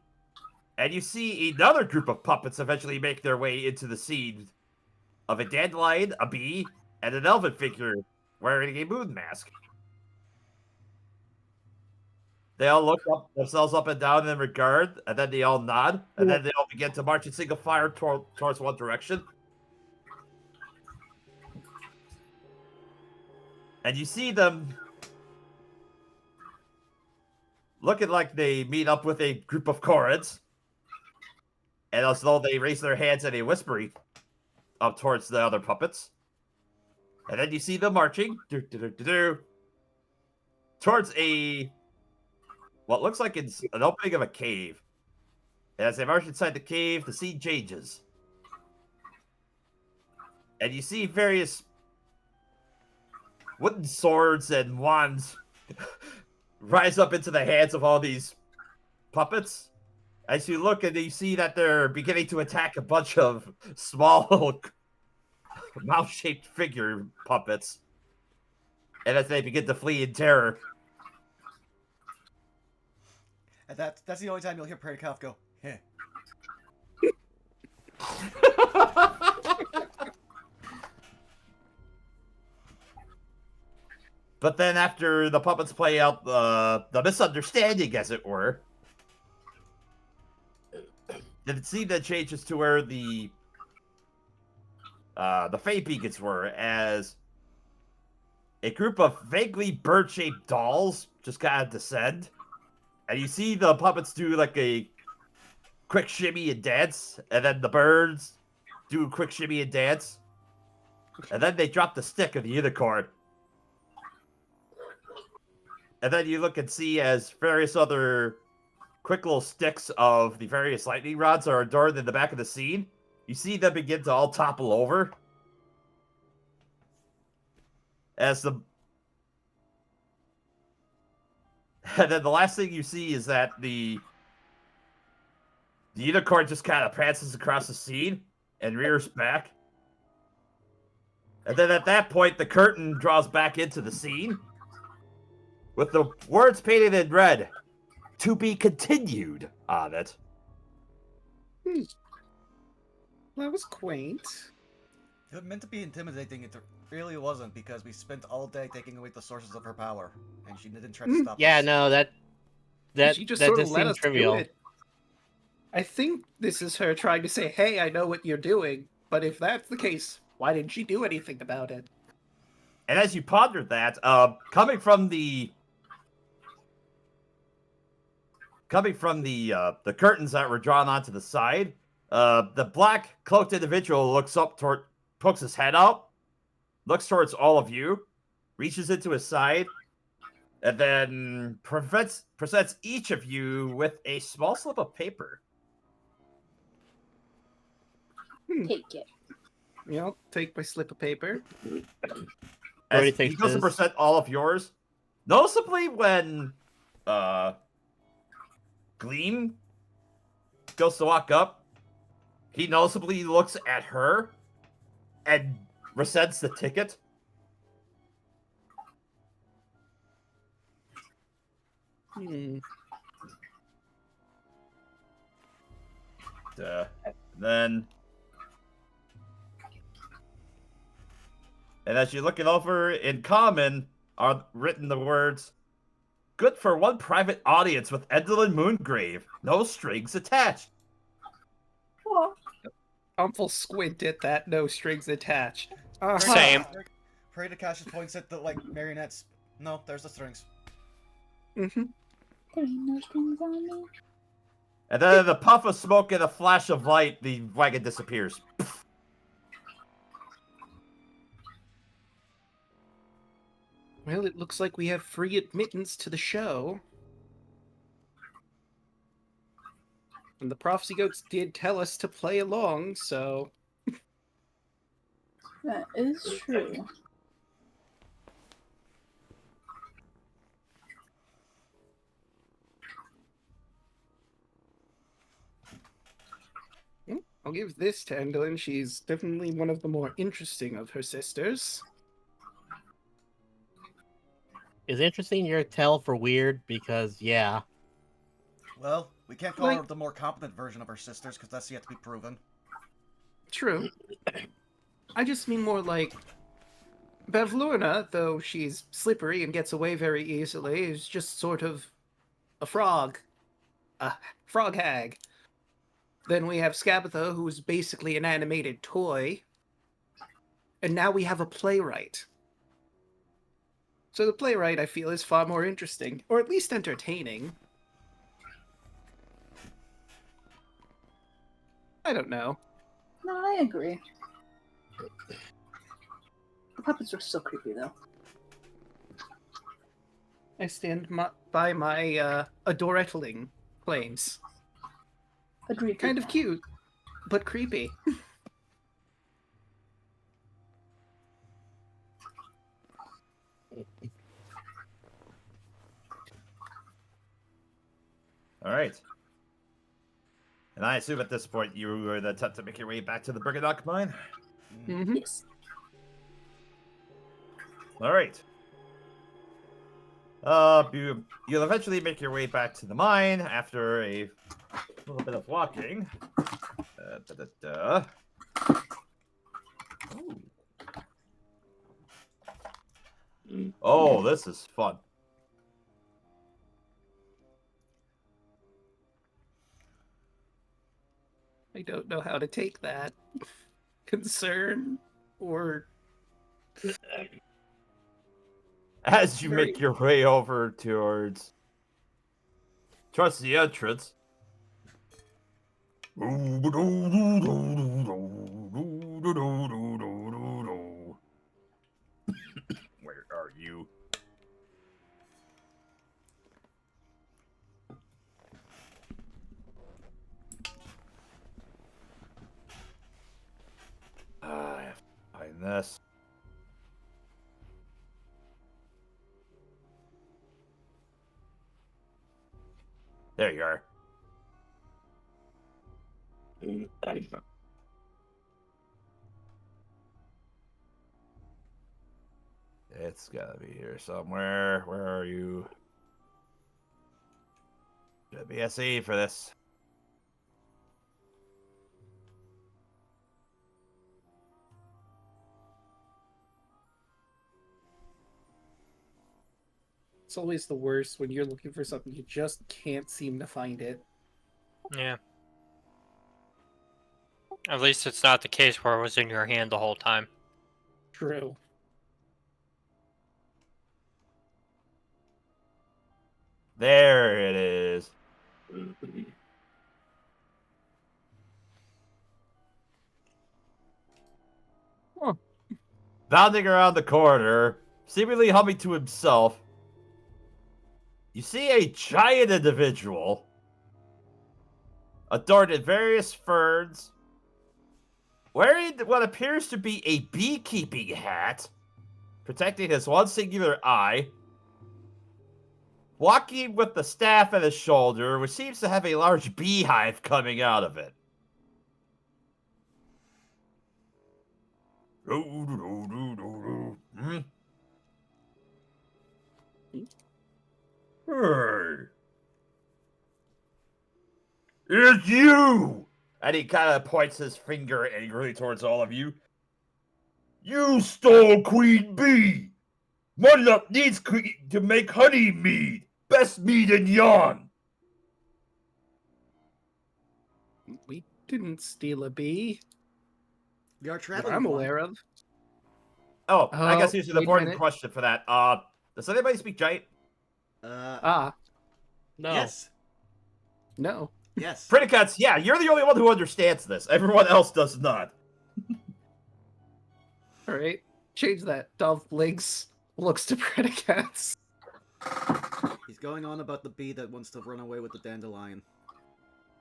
and you see another group of puppets eventually make their way into the scene of a dandelion, a bee, and an elven figure wearing a moon mask. They all look up themselves up and down in regard, and then they all nod, and then they all begin to march in single file towards one direction. And you see them looking like they meet up with a group of Korans, and as though they raise their hands in a whispering up towards the other puppets. And then you see them marching towards what looks like it's an opening of a cave. And as they march inside the cave, the scene changes. And you see various wooden swords and wands rise up into the hands of all these puppets. as you look and you see that they're beginning to attack a bunch of small mouse-shaped figure puppets. And as they begin to flee in terror. And that's the only time you'll hear Predikov go, "Heh." But then after the puppets play out the misunderstanding, as it were, the scene that changes to where the Fey beacons were, as a group of vaguely bird-shaped dolls just kind of descend, and you see the puppets do like a quick shimmy and dance, and then the birds do a quick shimmy and dance, and then they drop the stick of the unicorn. And then you look and see as various other quick little sticks of the various lightning rods are adorned in the back of the scene. You see them begin to all topple over. As the... And then the last thing you see is that the unicorn just kind of prances across the scene and rears back. And then at that point, the curtain draws back into the scene with the words painted in red, "To be continued," on it. That was quaint. It was meant to be intimidating. It really wasn't, because we spent all day taking away the sources of her power, and she didn't try to stop Yeah, us. no, that She just that sort of just let seems us trivial. do it. I think this is her trying to say, "Hey, I know what you're doing," but if that's the case, why didn't she do anything about it? And as you ponder that, coming from the curtains that were drawn onto the side, the black cloaked individual pokes his head out, looks towards all of you, reaches into his side, and then presents each of you with a small slip of paper. Take it. Take my slip of paper. As Brody he takes goes to his. present all of yours. Noticeably, when Gleam goes to walk up, he noticeably looks at her and resents the ticket. Then, and as you look it over, in common are written the words, "Good for one private audience with Endelyn Moongrave. No strings attached." Full squint at that, no strings attached. Same. Predikov points at the, marionettes. No, there's the strings. Mm-hmm. There ain't no strings on me. And then in the puff of smoke and a flash of light, the wagon disappears. Well, it looks like we have free admittance to the show. And the Prophecy Goats did tell us to play along, so... That is true. I'll give this to Endelyn. She's definitely one of the more interesting of her sisters. Is interesting your tell for weird because yeah. Well, we can't call her the more competent version of her sisters, because that's yet to be proven. True. I just mean more like... Bavlorna, though she's slippery and gets away very easily, is just sort of a frog. A frog hag. Then we have Scabatha, who's basically an animated toy. And now we have a playwright. So the playwright, I feel, is far more interesting, or at least entertaining. I don't know. No, I agree. The puppets are still creepy, though. I stand by my adoretling claims. Agreed. Kind of cute, but creepy. All right. And I assume at this point you were the attempt to make your way back to the Brigade mine? Mm-hmm. Yes. Alright. You'll eventually make your way back to the mine after a little bit of walking. Ooh. Oh, this is fun. I don't know how to take that. Concern or As you Very- make your way over towards the entrance. Where are you? I have to find this. There you are. It's gotta be here somewhere. Where are you? Should be SE for this. It's always the worst when you're looking for something you just can't seem to find it. Yeah. At least it's not the case where it was in your hand the whole time. True. There it is. Huh. Bounding around the corner, seemingly humming to himself, you see a giant individual adorned in various ferns, wearing what appears to be a beekeeping hat, protecting his one singular eye, walking with the staff at his shoulder, which seems to have a large beehive coming out of it. Hmm? Hey. It's you! And he kind of points his finger angrily towards all of you. You stole Queen Bee! Mudluck needs queen to make honey mead! Best mead in yon! We didn't steal a bee We are that traveling. I'm one. aware of. Oh, I guess Oh, here's an wait a important minute. question for that. Does anybody speak giant? Ah, No. Yes. no. Yes. Predicates, yeah, you're the only one who understands this. Everyone else does not. Alright. Change that. Dove blinks, looks to Predicats. He's going on about the bee that wants to run away with the dandelion.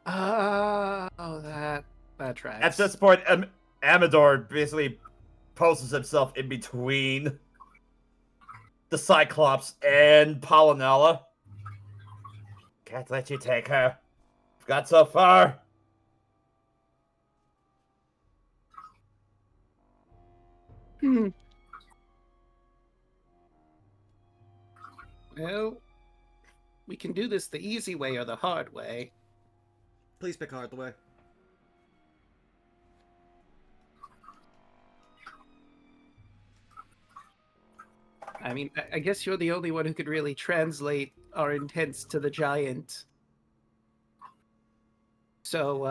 Oh, that tracks. At this point, Amador basically poses himself in between the Cyclops and Pollinella. Can't let you take her. Got so far. Well, we can do this the easy way or the hard way. Please pick hard the way. I mean, I guess you're the only one who could really translate our intents to the giant. So,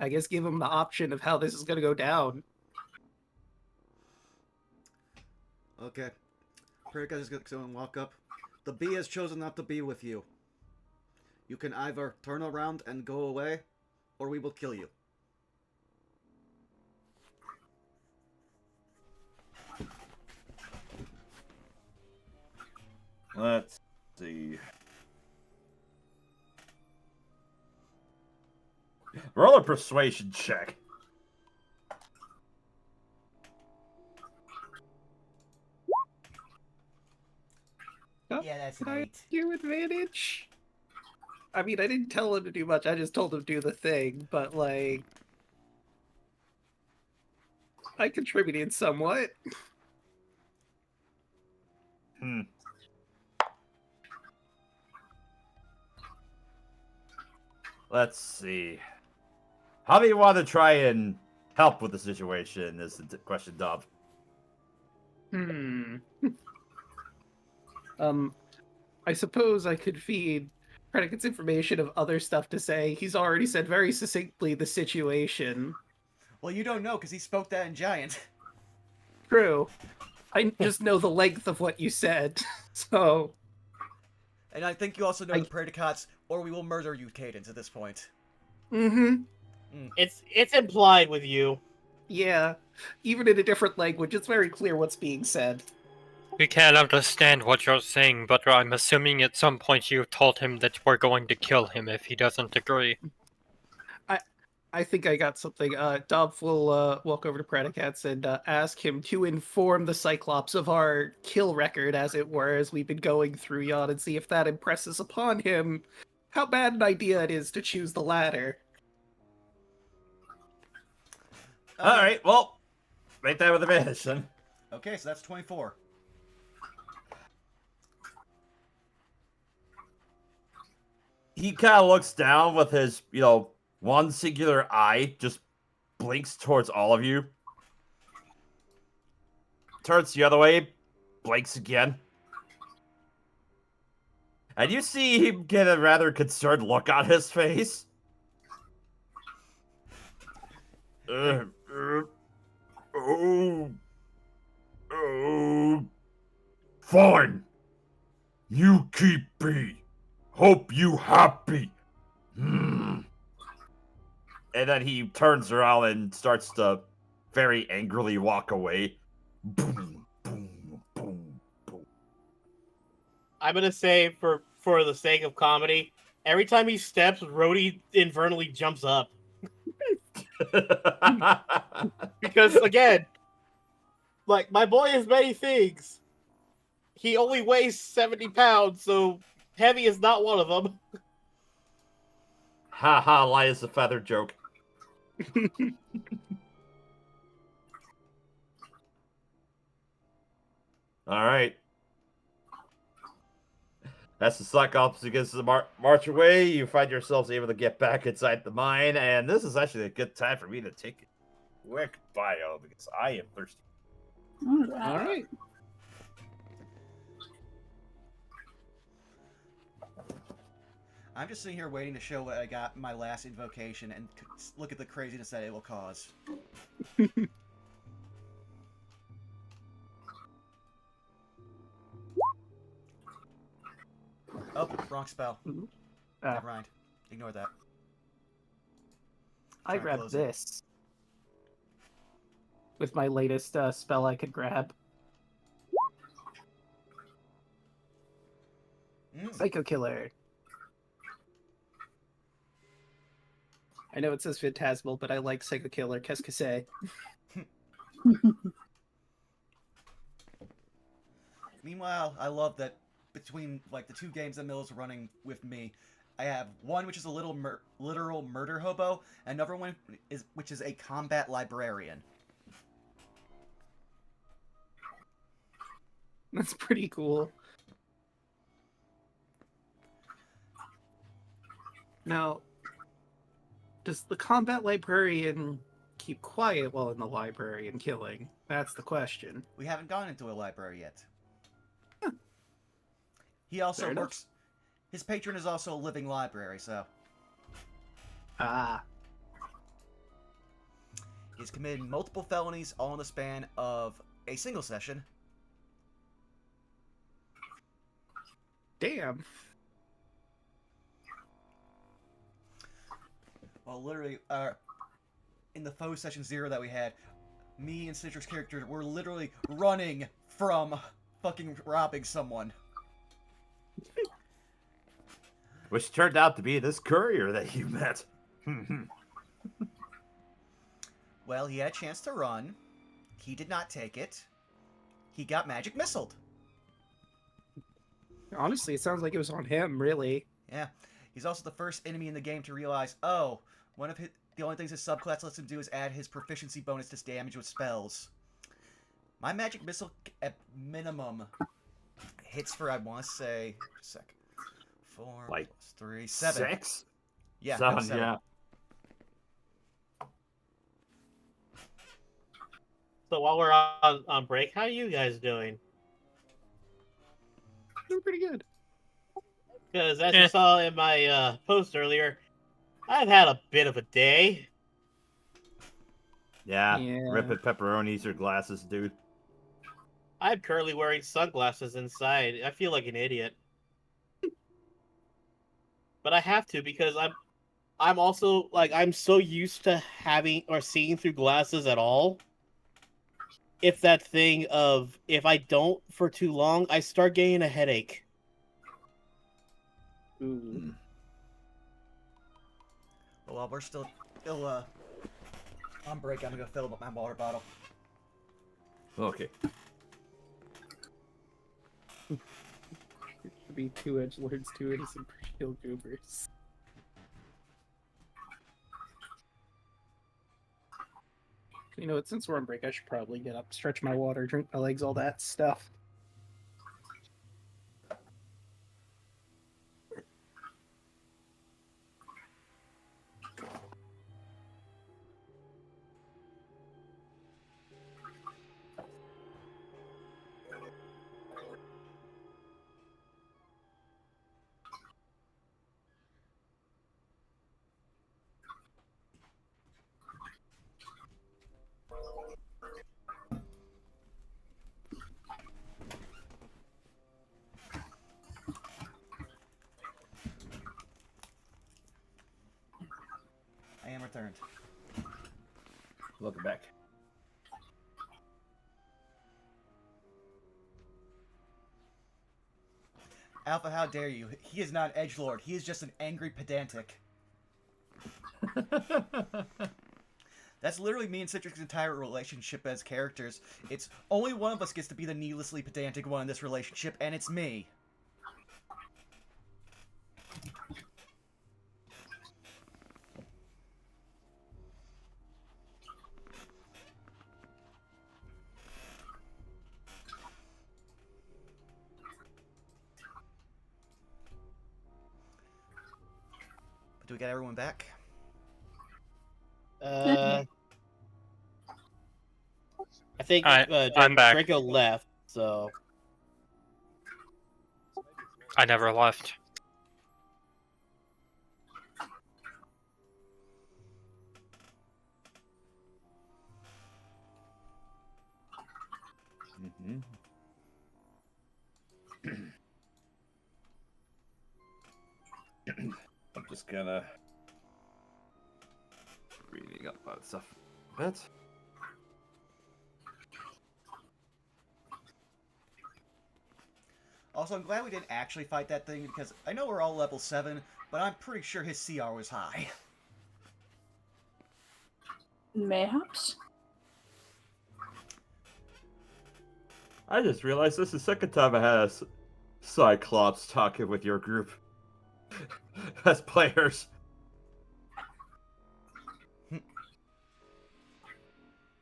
I guess give him the option of how this is going to go down. Okay. Perica is going to walk up. The bee has chosen not to be with you. You can either turn around and go away, or we will kill you. Let's see. Roll a persuasion check. Oh, Yeah, that's can I give advantage? I mean, I didn't tell him to do much. I just told him to do the thing. But like, I contributed somewhat. Hmm. Let's see. How do you want to try and help with the situation? Is the question, Dub. I suppose I could feed Predicate's information of other stuff to say. He's already said very succinctly the situation. Well, you don't know because he spoke that in Giant. True. I just know the length of what you said. So, And I think you also know the predicates, or we will murder you, Cadence, at this point. It's implied with you. yeah. Even in a different language, it's very clear what's being said. We can't understand what you're saying, but I'm assuming at some point you told him that we're going to kill him if he doesn't agree. I think I got something. Dov will walk over to Predicates and ask him to inform the Cyclops of our kill record, as it were, as we've been going through Yon, and see if that impresses upon him how bad an idea it is to choose the latter. All right, well, make that with advantage then. Okay, so that's 24. He kind of looks down with his, one singular eye, just blinks towards all of you. Turns the other way, blinks again. And you see him get a rather concerned look on his face. Fine. You keep be. Hope you happy. And then he turns around and starts to very angrily walk away. Boom, boom, boom, boom. I'm gonna say for the sake of comedy, every time he steps, Rhodey infernally jumps up. Because again, like, my boy is many things. He only weighs 70 pounds, so heavy is not one of them. Ha ha, lie is a feather joke. Alright. As the Cyclops begins to march away, you find yourselves able to get back inside the mine, and this is actually a good time for me to take a quick bio, because I am thirsty. All right. I'm just sitting here waiting to show what I got in my last invocation and look at the craziness that it will cause. Oh, wrong spell. Never mind. Ignore that. I grabbed this with my latest spell I could grab. Psycho Killer. I know it says Phantasmal, but I like Psycho Killer. Qu'est-ce que c'est? Meanwhile, I love that between like the two games that Mill's running with me, I have one which is a literal murder hobo, and another one which is a combat librarian. That's pretty cool. Now, does the combat librarian keep quiet while in the library and killing? That's the question. We haven't gone into a library yet. Huh. He also works... His patron is also a living library, so... Ah. He's committed multiple felonies all in the span of a single session. Damn. Well, literally, in the faux session 0 that we had, me and Citrix character were literally running from fucking robbing someone. Which turned out to be this courier that you met. Well, he had a chance to run. He did not take it. He got magic missiled. Honestly, it sounds like it was on him, really. Yeah. He's also the first enemy in the game to realize, oh, the only things his subclass lets him do is add his proficiency bonus to damage with spells. My magic missile, at minimum, hits for, I want to say, just a sec, 4 Like plus 3, 7. 6? Yeah, 7, 7. yeah. So while we're on break, how are you guys doing? Doing pretty good. Because as you saw in my post earlier, I've had a bit of a day. Yeah, Yeah. rip it, pepperonis or glasses, dude. I'm currently wearing sunglasses inside. I feel like an idiot. But I have to because I'm also like I'm so used to having or seeing through glasses at all. It's that thing of if I don't for too long, I start getting a headache. Ooh. But while we're still on break, I'm gonna go fill up my water bottle. Okay. It should be 2 edgelords, 2 innocent shield goobers. You know what? Since we're on break, I should probably get up, stretch my water, drink my legs, all that stuff. I am returned. Welcome back. Alpha, how dare you? He is not an edgelord. He is just an angry pedantic. That's literally me and Citrix's entire relationship as characters. It's only one of us gets to be the needlessly pedantic one in this relationship, and it's me. But do we get everyone back? I think I'm back. Draco left, so I never left. Mm-hmm. I'm just gonna reading up on stuff a bit. Also, I'm glad we didn't actually fight that thing, because I know we're all level 7, but I'm pretty sure his CR was high. Mayhaps. I just realized this is the second time I had a Cyclops talking with your group as players. The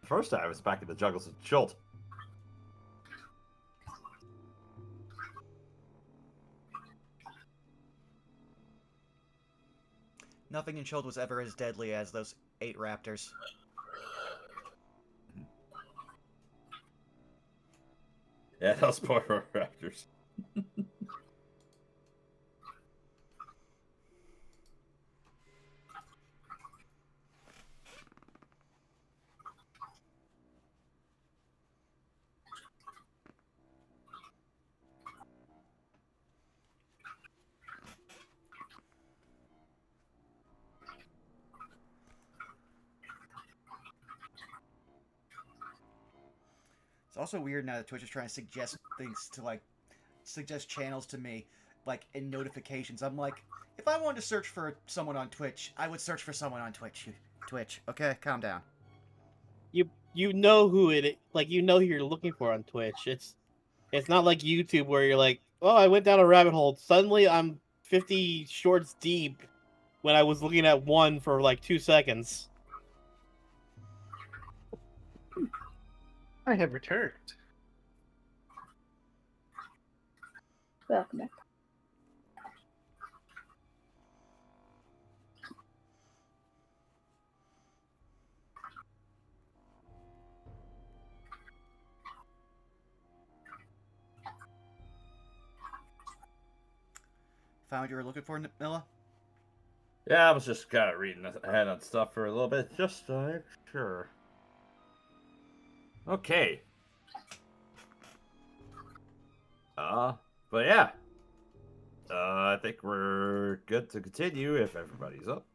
first time I was back in the jungles with Schult. Nothing in Chilled was ever as deadly as those 8 raptors. Yeah, those poor raptors. It's also weird now that Twitch is trying to suggest things to, like, suggest channels to me, like, in notifications. I'm like, if I wanted to search for someone on Twitch, I would search for someone on Twitch. Twitch, okay? Calm down. you know who you know who you're looking for on Twitch. It's not like YouTube where you're like, oh, I went down a rabbit hole. Suddenly I'm 50 shorts deep when I was looking at one for like 2 seconds. I have returned. Welcome back. Found what you were looking for, Milla? Yeah, I was just kind of reading ahead on stuff for a little bit, just to make sure. Okay. But yeah. I think we're good to continue if everybody's up.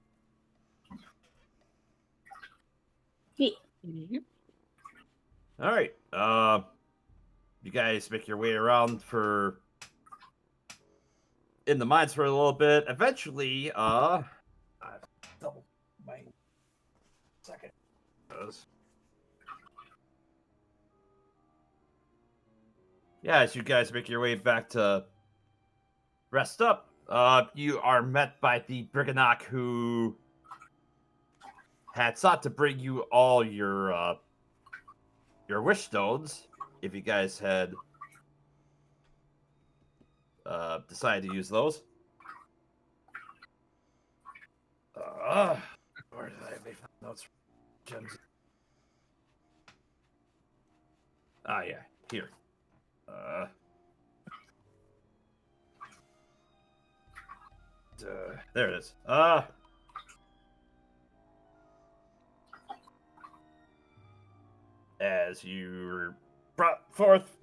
Yeah. All right. You guys make your way around in the mines for a little bit. Eventually, I double my second. Yeah, as you guys make your way back to rest up, you are met by the Briganock who had sought to bring you all your wish stones if you guys had decided to use those. Where did I make my notes? Gems. Ah, yeah, here. There it is. As you brought forth,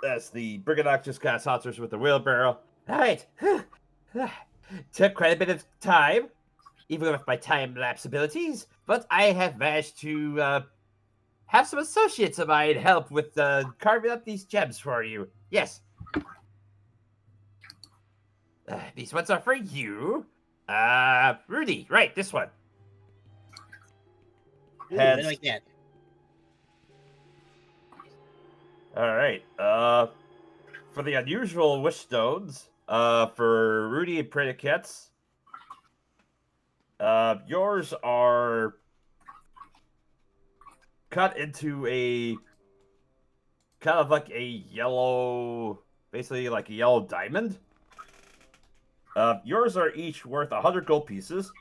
as the Briganock just kind of saunters with the wheelbarrow. All right. Took quite a bit of time, even with my time-lapse abilities, but I have managed to have some associates of mine help with carving up these gems for you. Yes. These ones are for you. Rudy, right, this one. Ooh, I like that. All right. For the unusual wish stones, for Rudy and Predicates, yours are cut into a kind of like a yellow, basically like a yellow diamond. Yours are each worth 100 gold pieces.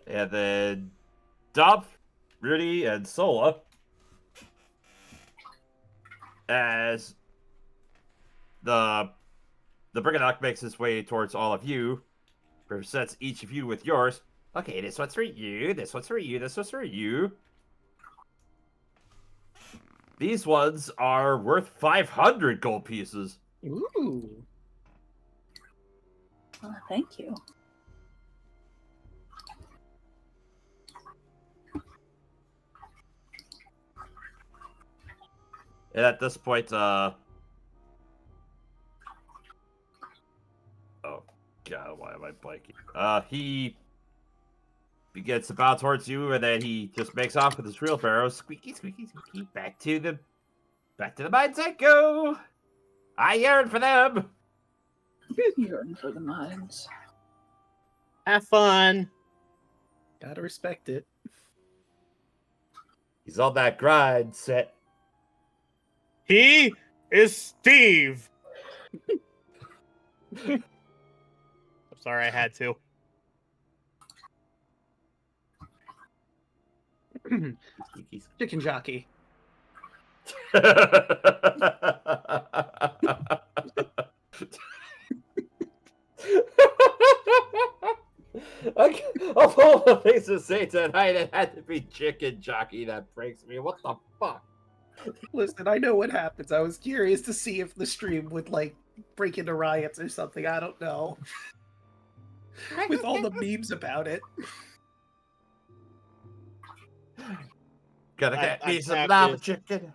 And then Dop, Rudy, and Sola, as the Briganock makes his way towards all of you, presents each of you with yours. Okay, this one's for you, this one's for you, this one's for you. These ones are worth 500 gold pieces. Ooh. Oh, thank you. And at this point, oh god, why am I blanking? He begins to bow towards you, and then he just makes off with his wheelbarrow. Squeaky, squeaky, squeaky. Back to the mines I go. I yearn for them. Yearn for the mines. Have fun. Gotta respect it. He's on that grind set. He is Steve. I'm sorry, I had to. Chicken jockey. Of all the things to say tonight, it had to be chicken jockey that breaks me. What the fuck? Listen, I know what happens. I was curious to see if the stream would like break into riots or something. I don't know. With all the memes about it. Gotta get me some have lava to- chicken.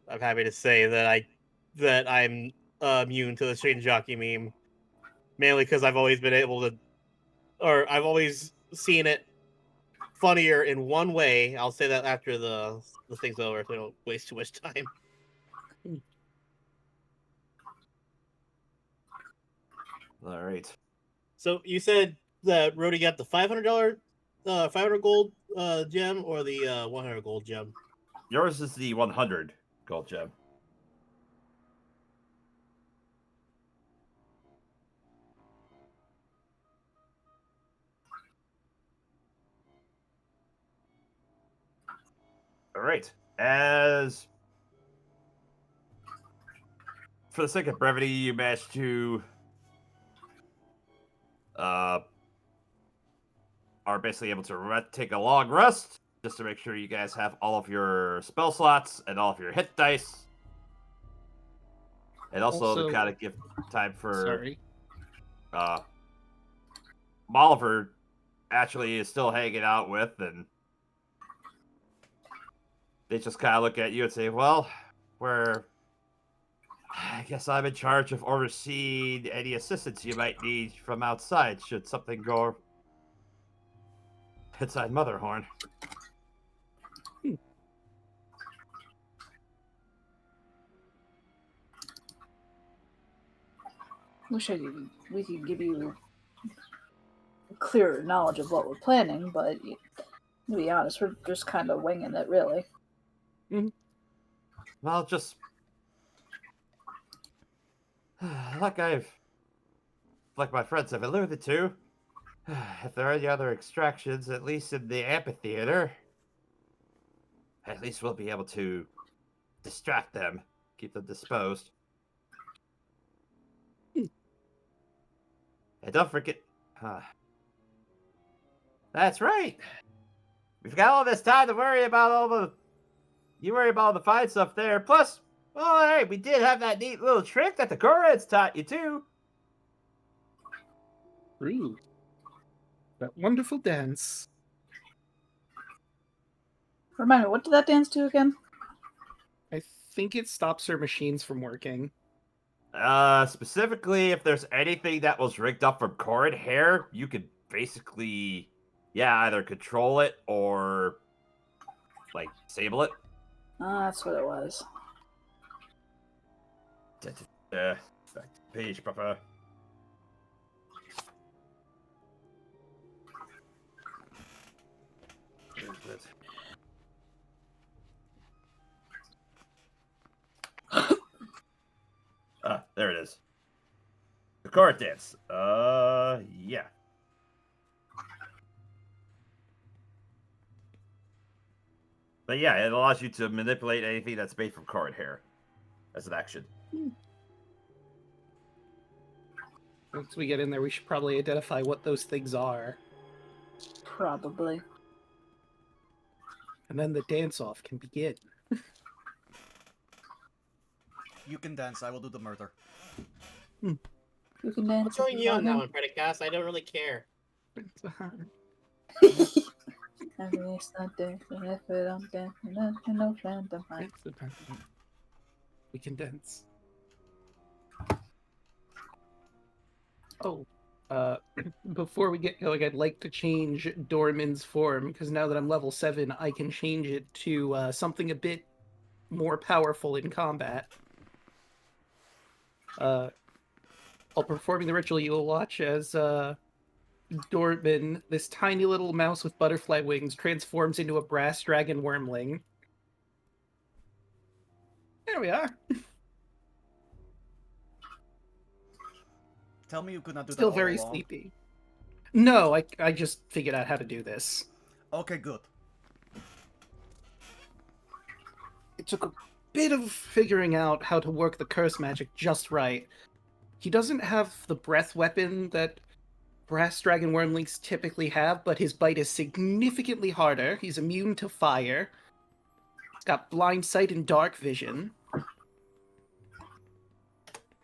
I'm happy to say that I'm immune to the chicken jockey meme, mainly because I've always been able to, or I've always seen it funnier in one way. I'll say that after the thing's over, if we don't waste too much time. All right. So you said that Rhodey got the $500, 500 gold gem, or the 100 gold gem? Yours is the 100 gold gem. All right. As for the sake of brevity, you managed to are basically able to take a long rest just to make sure you guys have all of your spell slots and all of your hit dice, and also to kind of give time for Sorry. Molliver actually is still hanging out with, and they just kind of look at you and say, well, I guess I'm in charge of overseeing any assistance you might need from outside should something go inside Motherhorn. Wish we could give you clearer knowledge of what we're planning, but to be honest, we're just kind of winging it, really. Well, just like my friends have alluded to, if there are any other extractions, at least in the amphitheater, at least we'll be able to distract them, keep them disposed. And don't forget, that's right. We've got all this time to worry about you worry about all the fine stuff there. Plus, well, hey, we did have that neat little trick that the Koreds taught you too. True. That wonderful dance. Remind me, what did that dance do again? I think it stops her machines from working. Specifically, if there's anything that was rigged up from Korid hair, you could basically, either control it or, like, disable it. That's what it was. Back to the page, Papa. Where is it? There it is. The card dance. Yeah. But yeah, it allows you to manipulate anything that's made from card hair as an action. Once we get in there, we should probably identify what those things are. Probably. And then the dance-off can begin. You can dance, I will do the murder. You can dance. I'll join you on that one, Predicast. I don't really care. We can dance. Oh, before we get going, I'd like to change Dorman's form, because now that I'm level 7, I can change it to something a bit more powerful in combat. While performing the ritual, you will watch as Dorman, this tiny little mouse with butterfly wings, transforms into a brass dragon wormling. There we are. Tell me you could not do Still that very all along. sleepy. No, I just figured out how to do this. Okay, good. It took a bit of figuring out how to work the curse magic just right. He doesn't have the breath weapon that brass dragon wormlings typically have, but his bite is significantly harder. He's immune to fire. He's got blind sight and dark vision.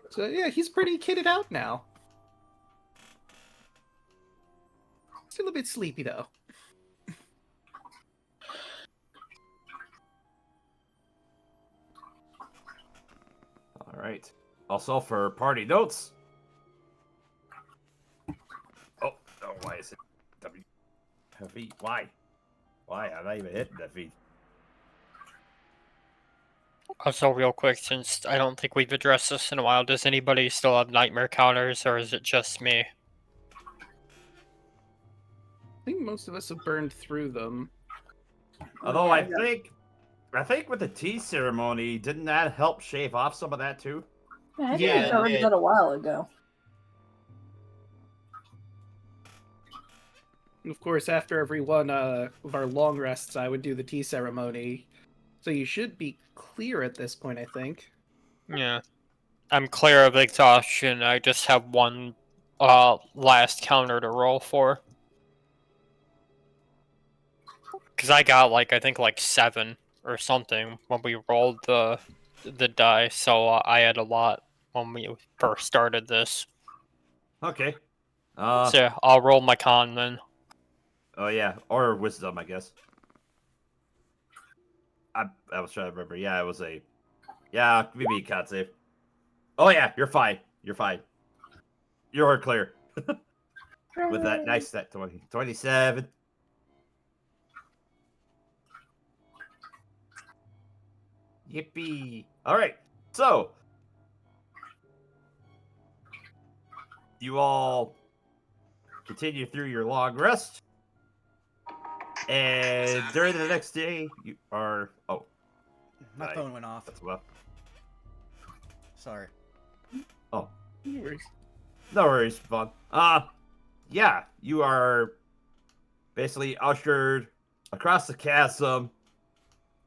So yeah, he's pretty kitted out now. Still a bit sleepy though. All right. Also, for party notes. Oh, why is it W? V? Why? Why? I'm not even hitting that feat. Also, real quick, since I don't think we've addressed this in a while, does anybody still have nightmare counters, or is it just me? I think most of us have burned through them. Although Yeah, I think with the tea ceremony, didn't that help shave off some of that too? Yeah, I think Yeah, we it covered did. that a while ago. And of course, after every one of our long rests, I would do the tea ceremony. So you should be clear at this point, I think. Yeah. I'm clear of exhaustion. I just have one last counter to roll for. Because I got I think 7 or something when we rolled the die, so I had a lot when we first started this. Okay. So yeah, I'll roll my con then. Oh yeah, or wisdom, I guess. I was trying to remember. Yeah, it was a. Yeah, maybe a con save. Oh yeah, you're fine. You're fine. You're clear. With that nice set 20, 27. Yippee! All right, so you all continue through your long rest, and during the next day, you are My Right. phone went off. that's well. Sorry. Oh, No worries. no worries, Vaughn. Yeah, you are basically ushered across the chasm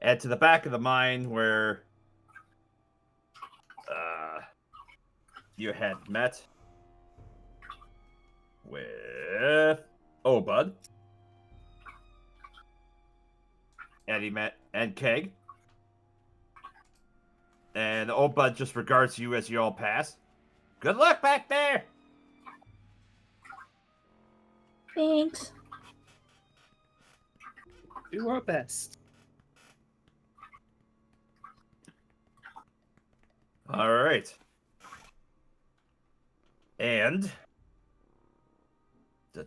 and to the back of the mine where you had met with Obud. And he met and Keg. And Obud just regards you as you all pass. Good luck back there! Thanks. Do our best. All right. And the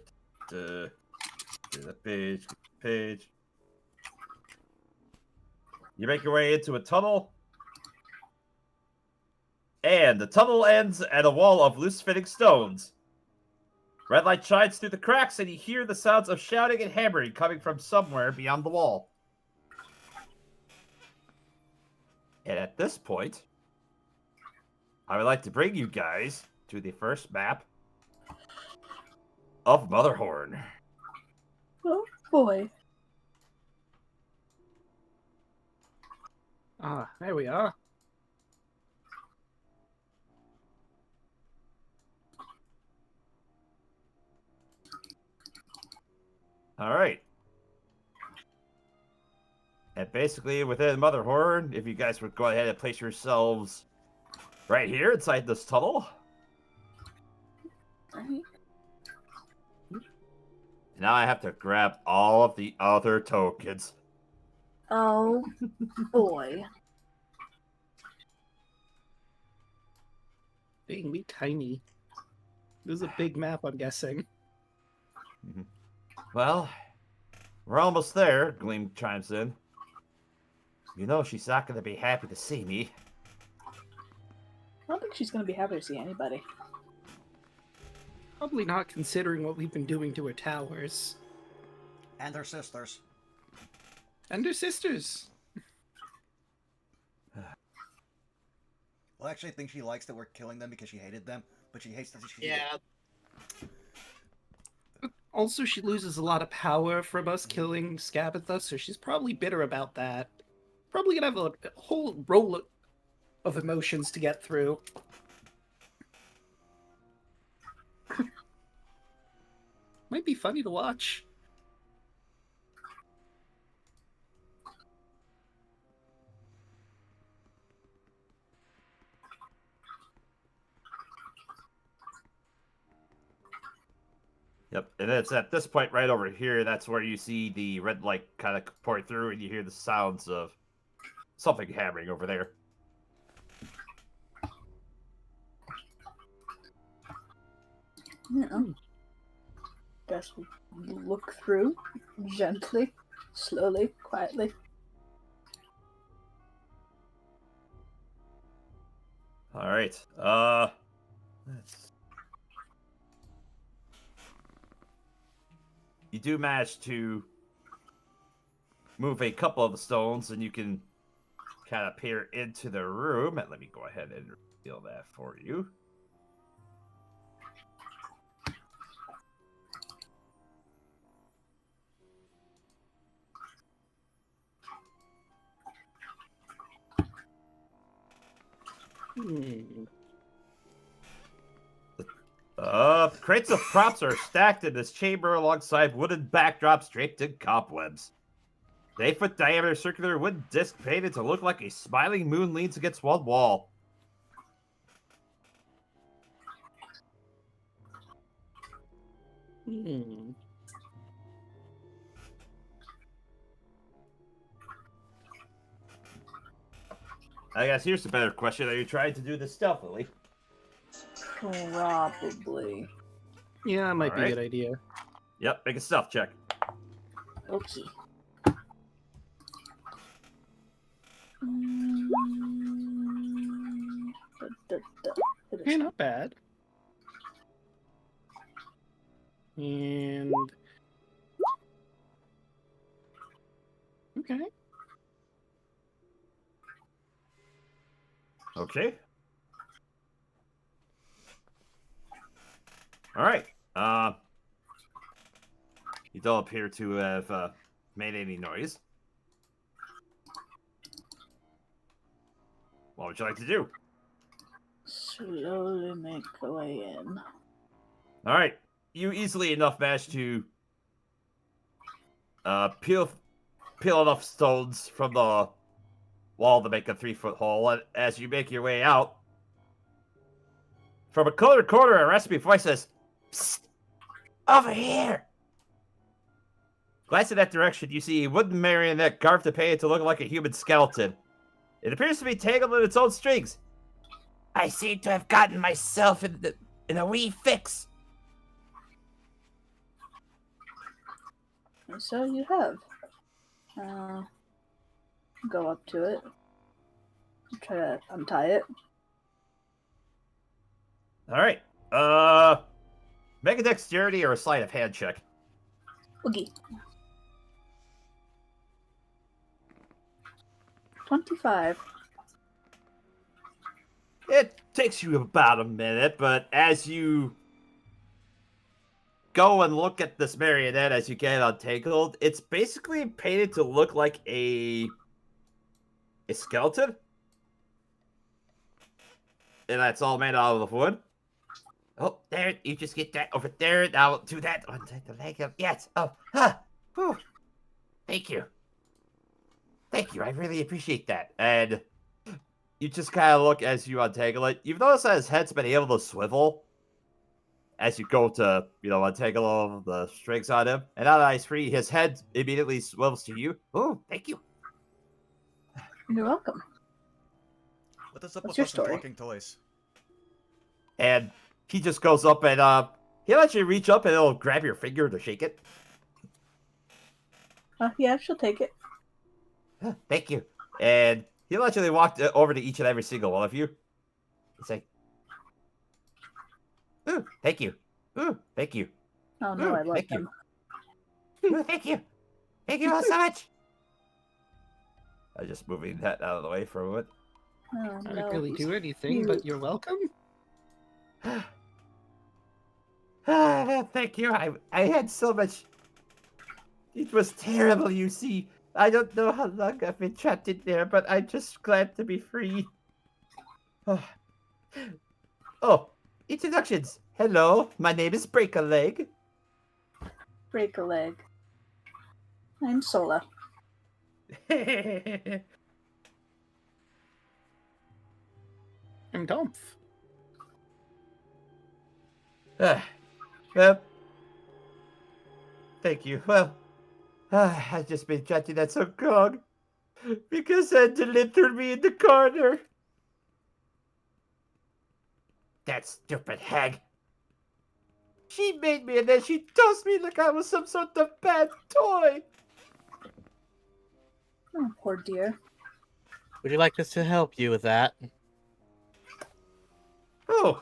page. You make your way into a tunnel, and the tunnel ends at a wall of loose-fitting stones. Red light shines through the cracks, and you hear the sounds of shouting and hammering coming from somewhere beyond the wall. And at this point, I would like to bring you guys to the first map of Motherhorn. Oh boy. Ah, there we are. All right. And basically, within Motherhorn, if you guys would go ahead and place yourselves right here inside this tunnel. Right. Now I have to grab all of the other tokens. Oh boy. Dang, we tiny. This is a big map, I'm guessing. Well, we're almost there, Gleam chimes in. You know she's not going to be happy to see me. I don't think she's gonna be happy to see anybody. Probably not considering what we've been doing to her towers. And their sisters. And her sisters. Well, I actually think she likes that we're killing them because she hated them, but she hates that she Yeah. Also, she loses a lot of power from us killing Scabatha, so she's probably bitter about that. Probably gonna have a whole roll of emotions to get through. Might be funny to watch. Yep, and it's at this point right over here, that's where you see the red light kind of pour through and you hear the sounds of something hammering over there. Yeah. Guess we look through gently. Slowly, quietly. All right. You do manage to move a couple of the stones, and you can kind of peer into the room. And let me go ahead and reveal that for you. Crates of props are stacked in this chamber alongside wooden backdrops draped in cobwebs. The 8-foot diameter circular wooden disc painted to look like a smiling moon leans against one wall. I guess here's a better question. Are you trying to do this stealthily? Probably. Yeah, it might be a Alright. good idea. Yep, make a stealth check. Okay. Hey, not bad. And okay. Okay. All right. You don't appear to have made any noise. What would you like to do? Slowly make our way in. All right. You easily enough manage to peel enough stones from the wall to make a 3-foot hole. And as you make your way out, from a colored corner, a raspy voice says, "Psst! Over here!" Glance in that direction, you see a wooden marionette carved to paint to look like a human skeleton. It appears to be tangled in its own strings. I seem to have gotten myself in a wee fix. And so you have. Go up to it. Try to untie it. All right. Make a dexterity or a sleight of hand check. Okay. 25. It takes you about a minute, but as you go and look at this marionette as you get untangled, it's basically painted to look like a skeleton. And that's all made out of wood. Oh, there, you just get that over there. Now do that on the leg of, yes. Oh, huh. Whew. Thank you. Thank you, I really appreciate that. And you just kind of look as you untangle it. You've noticed that his head's been able to swivel as you go to, untangle all of the strings on him. And now that he's free, his head immediately swivels to you. Oh, thank you. You're welcome. What is up What's with your us and story? talking toys? And he just goes up and he'll actually reach up and he'll grab your finger to shake it. Yeah, she'll take it. Thank you. And he'll actually walk over to each and every single one of you. He's like, ooh, thank you. Ooh, thank you. Oh no, Ooh, I like thank you. them. Ooh, thank you. Thank you all so much. I'm just moving that out of the way for a moment. Oh, I no. didn't really do anything, but you're welcome. Thank you. I had so much. It was terrible, you see. I don't know how long I've been trapped in there, but I'm just glad to be free. Oh, introductions. Hello, my name is Break a Leg. Break a leg. I'm Sola. I'm Dumph. Well, thank you. Well, I've just been chatting that so long because Endelyn threw me in the corner. That stupid hag. She made me and then she tossed me like I was some sort of bad toy. Oh, poor dear. Would you like us to help you with that? Oh,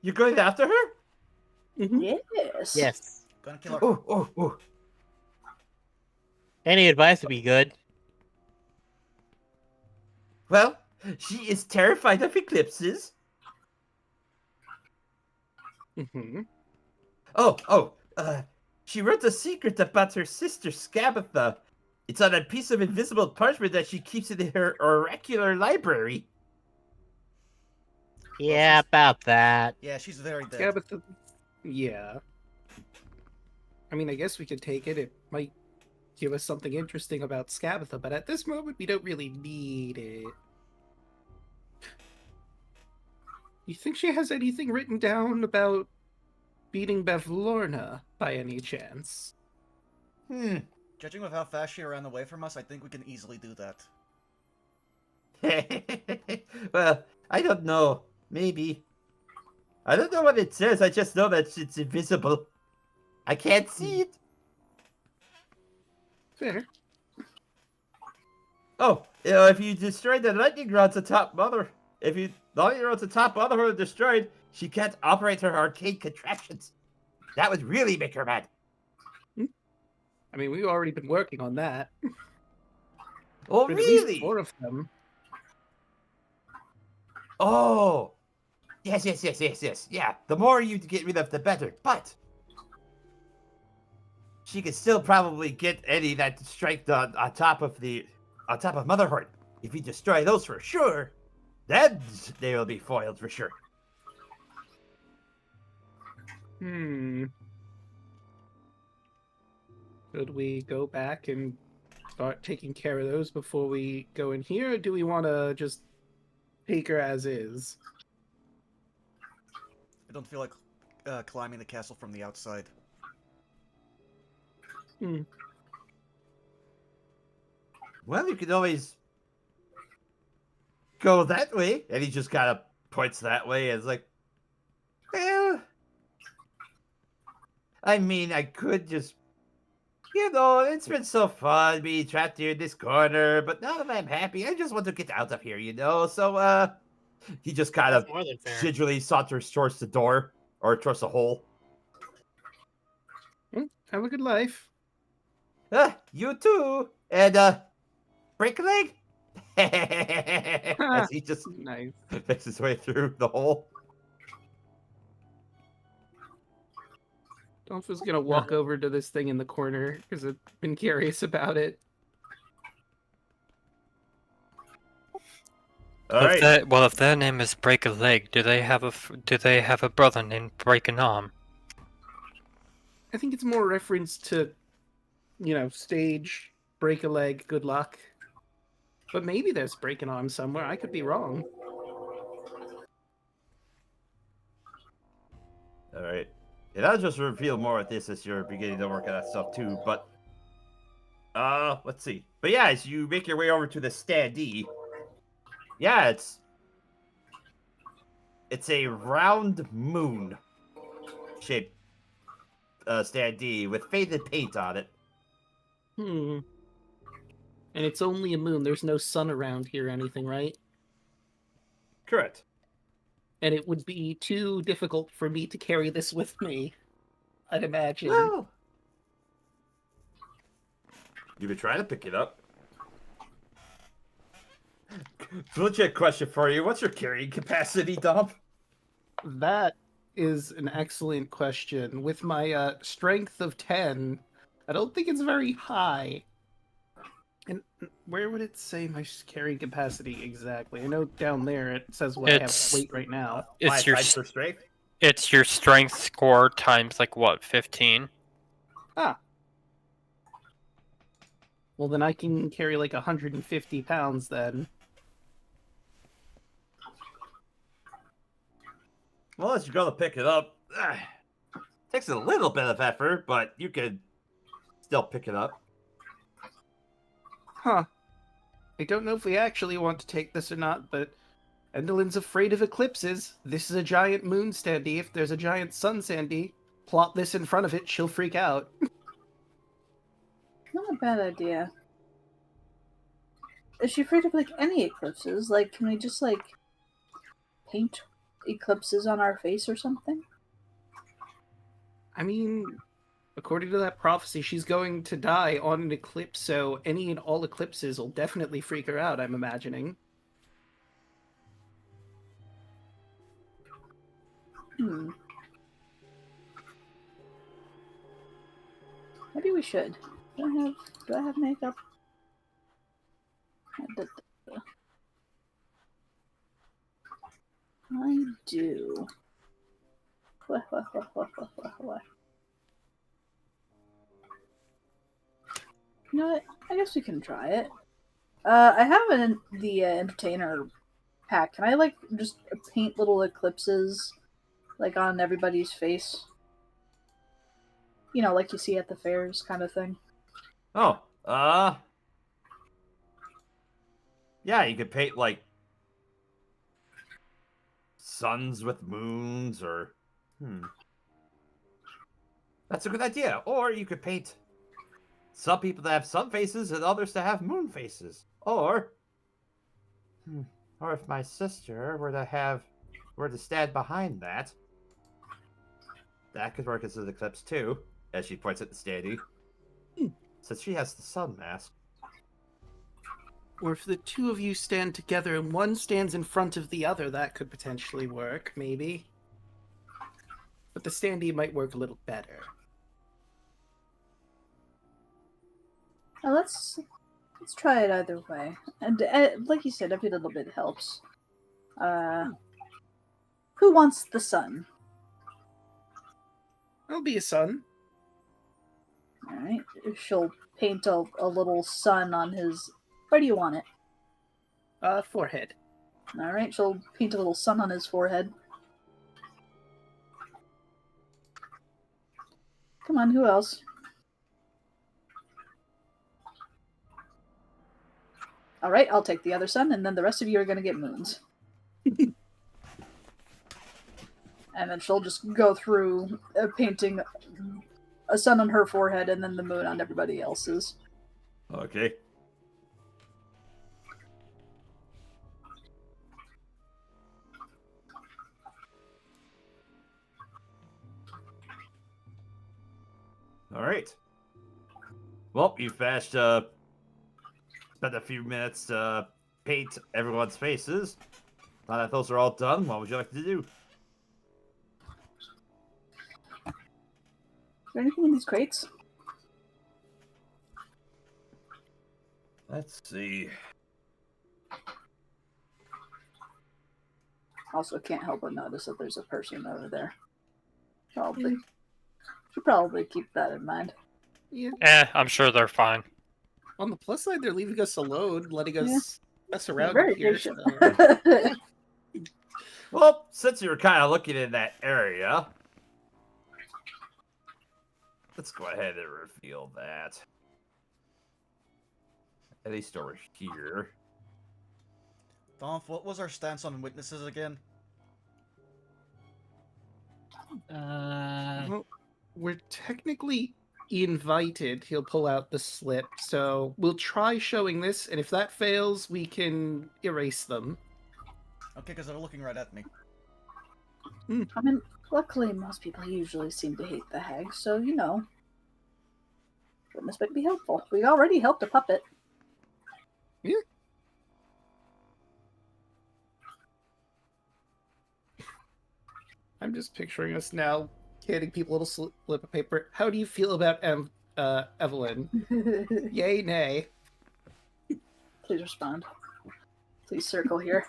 you're going after her? Yes. Yes. Gonna kill her. Oh. Any advice would be good. Well, she is terrified of eclipses. Mm-hmm. She wrote a secret about her sister Scabatha. It's on a piece of invisible parchment that she keeps in her oracular library. Yeah, about that. Yeah, she's very dead. Scabatha. Yeah. I mean, I guess we could take it. It might give us something interesting about Scabatha, but at this moment, we don't really need it. You think she has anything written down about beating Bevlorna by any chance? Judging with how fast she ran away from us, I think we can easily do that. Well, I don't know. Maybe. I don't know what it says. I just know that it's invisible. I can't see it. Fair. Oh, if you destroy the lightning rods atop Mother, if you the lightning rods atop Mother are destroyed, she can't operate her arcade contraptions. That would really make her mad. I mean, we've already been working on that. Oh, But at least really? 4 of them. Oh, yes. Yeah, the more you get rid of, the better. But she could still probably get any that strike on top of Motherhood. If you destroy those for sure, then they will be foiled for sure. Should we go back and start taking care of those before we go in here, or do we want to just take her as is? I don't feel like climbing the castle from the outside. Well, you could always go that way. And he just kind of points that way. And it's like, well, I mean, I could just, it's been so fun being trapped here in this corner. But now that I'm happy, I just want to get out of here, So, he just kind That's of more than fair. gingerly saunters towards the door or towards the hole. Have a good life. You too. And, break a leg. As he just Nice. makes his way through the hole. Dolph is gonna walk over to this thing in the corner because I've been curious about it. All right. If their name is Break a Leg, do they have a brother named Break an Arm? I think it's more reference to, stage, break a leg, good luck. But maybe there's break an arm somewhere. I could be wrong. All right. And I'll just reveal more of this as you're beginning to work on that stuff too. But, let's see. But yeah, as you make your way over to the standee, yeah, it's a round moon shaped standee with faded paint on it. And it's only a moon. There's no sun around here or anything, right? Correct. And it would be too difficult for me to carry this with me, I'd imagine. Well, you could try to pick it up. Legit question for you. What's your carrying capacity, Dom? That is an excellent question. With my strength of 10, I don't think it's very high. And where would it say my carrying capacity exactly? I know down there it says what I have weight right now. It's your for strength. It's your strength score times 15. Ah. Well, then I can carry 150 pounds then. Well, as you go to pick it up, takes a little bit of effort, but you can still pick it up. Huh. I don't know if we actually want to take this or not, but Endelyn's afraid of eclipses. This is a giant moon standee. If there's a giant sun standee, plot this in front of it, she'll freak out. Not a bad idea. is she afraid of like any eclipses? Like, can we just like paint eclipses on our face or something? I mean, according to that prophecy, she's going to die on an eclipse, so any and all eclipses will definitely freak her out, I'm imagining. Maybe we should. Do I have makeup? I do. You know what? I guess we can try it. I have the entertainer pack. Can I like just paint little eclipses like on everybody's face? You know, like you see at the fairs, kind of thing. Oh, yeah, you could paint like suns with moons, or that's a good idea. Or you could paint some people that have sun faces and others that have moon faces. Or if my sister were to stand behind that could work as an eclipse too, as she points at the standee. Since she has the sun mask. Or if the two of you stand together and one stands in front of the other, that could potentially work, maybe. But the standee might work a little better. Now let's try it either way. And like you said, every little bit helps. Who wants the sun? I'll be a sun. Alright. She'll paint a little sun on his... Where do you want it? Forehead. Alright, she'll paint a little sun on his forehead. Come on, who else? Alright, I'll take the other sun, and then the rest of you are going to get moons. And then she'll just go through painting a sun on her forehead and then the moon on everybody else's. Okay. All right. Well, you spent a few minutes to paint everyone's faces. Now that those are all done, what would you like to do? Is there anything in these crates? Let's see. Also, can't help but notice that there's a person over there. Should probably keep that in mind. Yeah. I'm sure they're fine. On the plus side, they're leaving us alone, letting us mess around Very here. patient. So. Well, since you were kind of looking in that area, let's go ahead and reveal that. At least over here. Donf, what was our stance on witnesses again? Well, we're technically invited. He'll pull out the slip, so we'll try showing this, and if that fails, we can erase them. Okay, because they're looking right at me. I mean, luckily most people usually seem to hate the hag, so, you know. Witness might be helpful. We already helped a puppet. Yeah. I'm just picturing us now handing people a little slip of paper. How do you feel about Evelyn? Yay, nay. Please respond. Please circle here.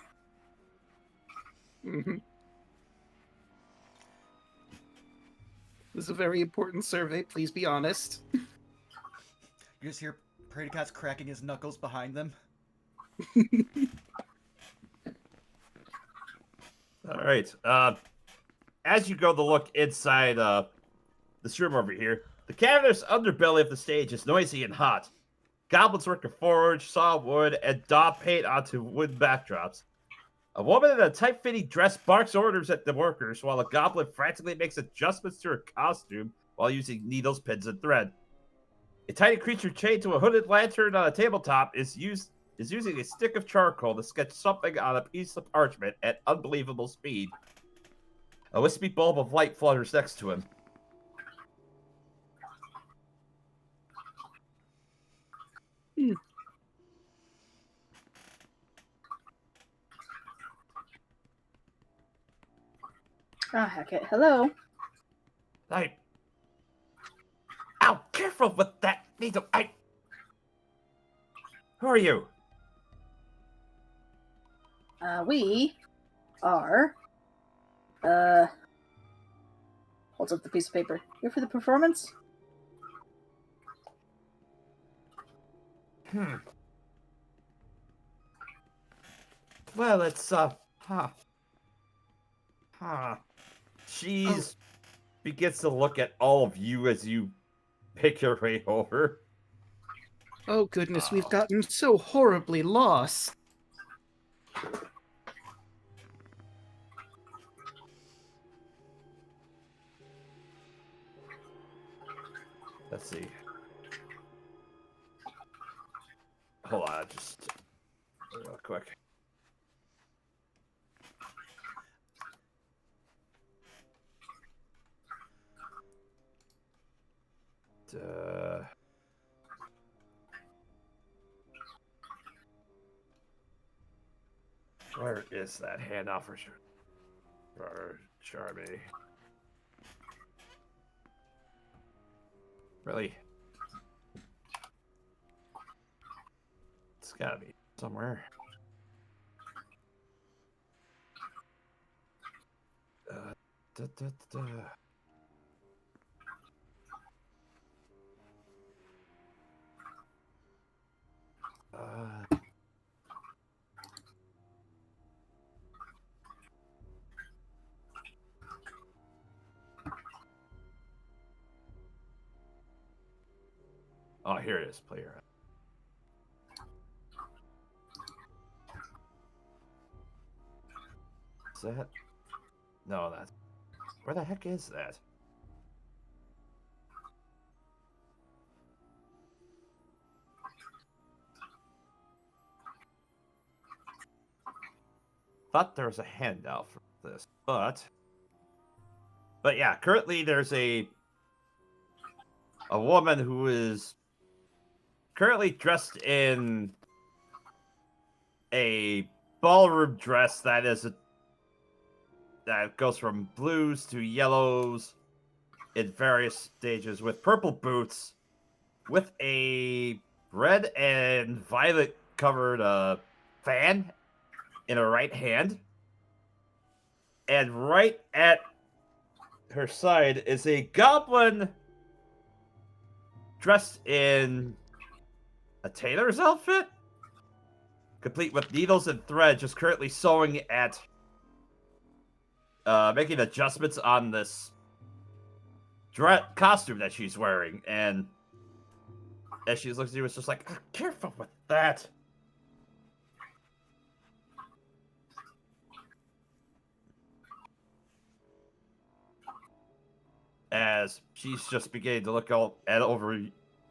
Mm-hmm. This is a very important survey. Please be honest. You just hear Praedycat's cracking his knuckles behind them. All right. As you go to look inside this room over here, the cavernous underbelly of the stage is noisy and hot. Goblins work a forge, saw wood, and daub paint onto wooden backdrops. A woman in a tight-fitting dress barks orders at the workers, while a goblin frantically makes adjustments to her costume while using needles, pins, and thread. A tiny creature chained to a hooded lantern on a tabletop is used is using a stick of charcoal to sketch something on a piece of parchment at unbelievable speed. A wispy bulb of light flutters next to him. Ah, heck it. Hello. Ow, careful with that needle. Who are you? We are. Holds up the piece of paper. Here for the performance? Well, it's, She's begins to look at all of you as you pick your way over. Oh goodness, we've gotten so horribly lost. Let's see. Hold on, just real quick. Where is that handout for Charmy? Really? It's gotta be somewhere. Da, da, da. Oh, here it is. Player. Is that? No, that's. Where the heck is that? Thought there was a handout for this, but yeah, currently there's a woman who is currently dressed in a ballroom dress that goes from blues to yellows in various stages, with purple boots, with a red and violet covered fan in her right hand, and right at her side is a goblin dressed in a tailor's outfit, complete with needles and thread, just currently sewing at making adjustments on this costume that she's wearing. And as she looks at you, it's just like, oh, careful with that. As she's just beginning to look over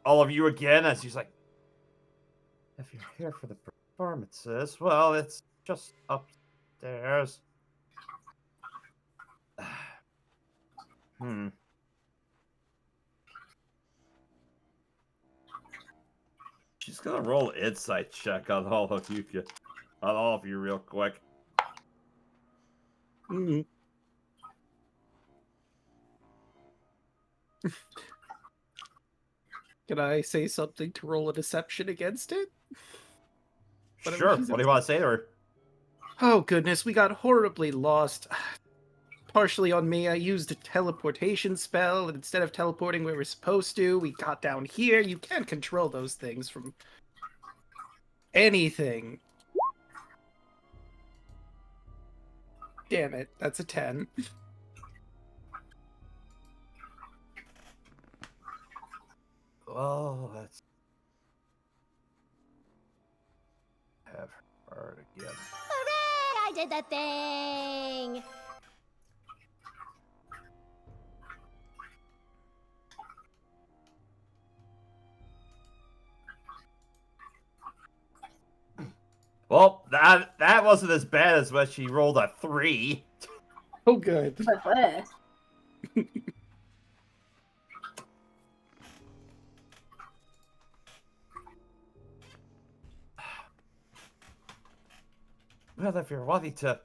all of you again, as she's like, if you're here for the performances, well, it's just upstairs. She's gonna roll an insight check on all of you real quick. Mm. Can I say something to roll a deception against it? Whatever Sure. she's What do you want to say to her? Oh goodness, we got horribly lost. Partially on me, I used a teleportation spell, and instead of teleporting where we're supposed to, we got down here. You can't control those things from anything. Damn it, that's a 10. Oh, let's have her again. Hooray! I did the thing! Well, that wasn't as bad as when she rolled a 3. Oh, good. But, Well, if you're wanting to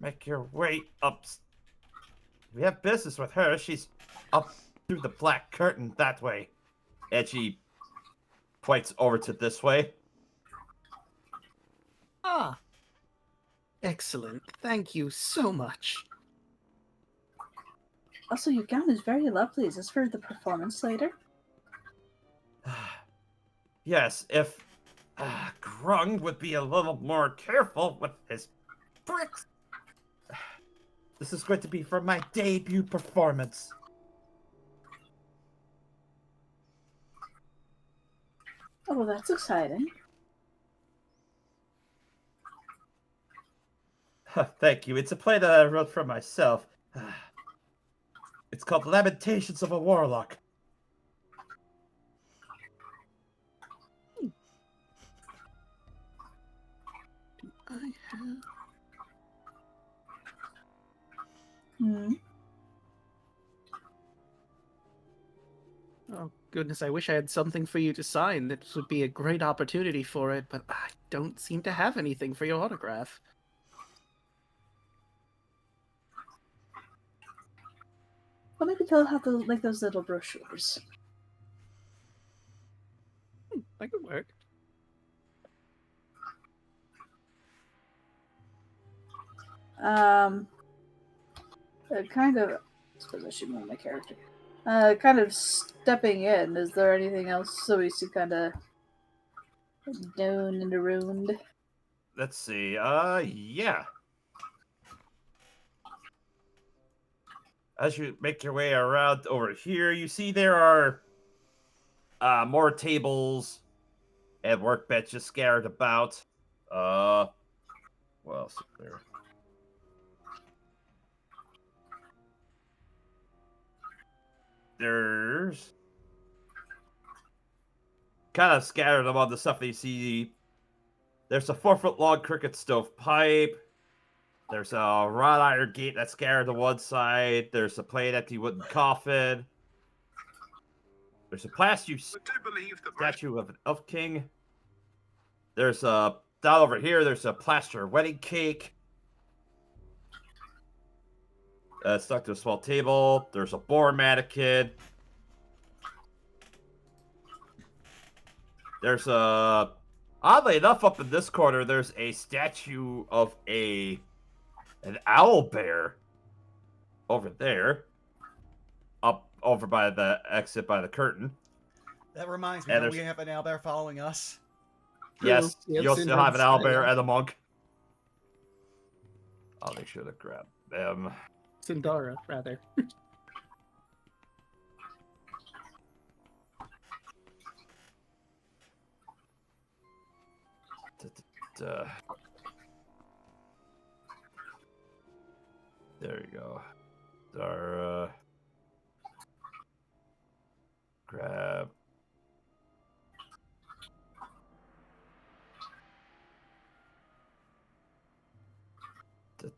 make your way up, we have business with her. She's up through the black curtain that way. And she points over to this way. Ah. Excellent. Thank you so much. also, your gown is very lovely. Is this for the performance later? Yes, if Grung would be a little more careful with his bricks. This is going to be for my debut performance. Oh, well, that's exciting. Thank you. It's a play that I wrote for myself. It's called Lamentations of a Warlock. I have... Hmm. Oh, goodness, I wish I had something for you to sign. This would be a great opportunity for it, but I don't seem to have anything for your autograph. Well, maybe they'll have those, like those little brochures. That could work. Kind of. I suppose I should move my character. Kind of stepping in. Is there anything else so we see kind of down and around? Let's see. Yeah. As you make your way around over here, you see there are more tables and workbenches scattered about. What else is there? There's kind of scattered among the stuff that you see. There's a 4-foot long cricket stove pipe. There's a wrought iron gate that's scattered to one side. There's a plain empty wooden coffin. There's a plaster statue of an elf king. There's a down over here. There's a plaster wedding cake. Stuck to a small table. There's a boar mannequin. There's a... Oddly enough, up in this corner, there's a statue of an owl bear over there. Up over by the exit by the curtain. That reminds me, And don't we there's- have an owlbear following us? Yes, True. you'll It's still have an in owl red bear sky. and a monk. I'll make sure to grab them. Sindara, rather. There you go. Our grab.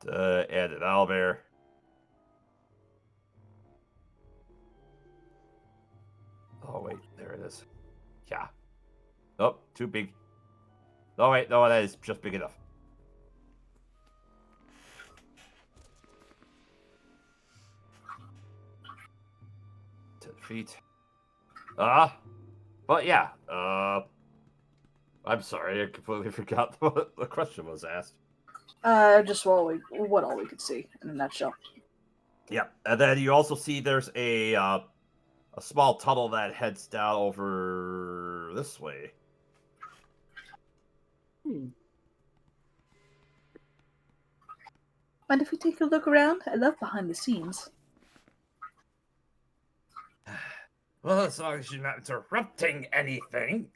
And an owlbear. Oh wait, there it is. Yeah. Oh, too big. Oh wait, no, that is just big enough. Feet. But yeah, I'm sorry, I completely forgot what the question was asked. Just what all we could see in a nutshell. Yeah, and then you also see there's a small tunnel that heads down over this way. Mind if we take a look around? I love behind the scenes. Well, as long as you're not interrupting anything.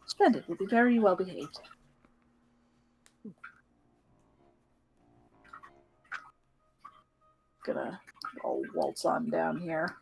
Splendid. We'll be very well behaved. Gonna all waltz on down here.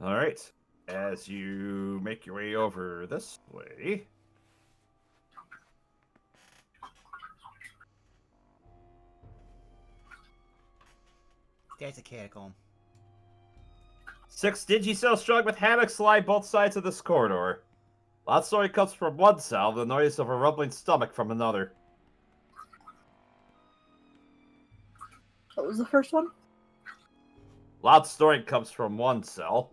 All right. As you make your way over this way, There's a catacomb. 6 dingy cells strung with hammocks lie both sides of this corridor. Loud story comes from one cell, the noise of a rumbling stomach from another. What was the first one? Loud snoring comes from one cell.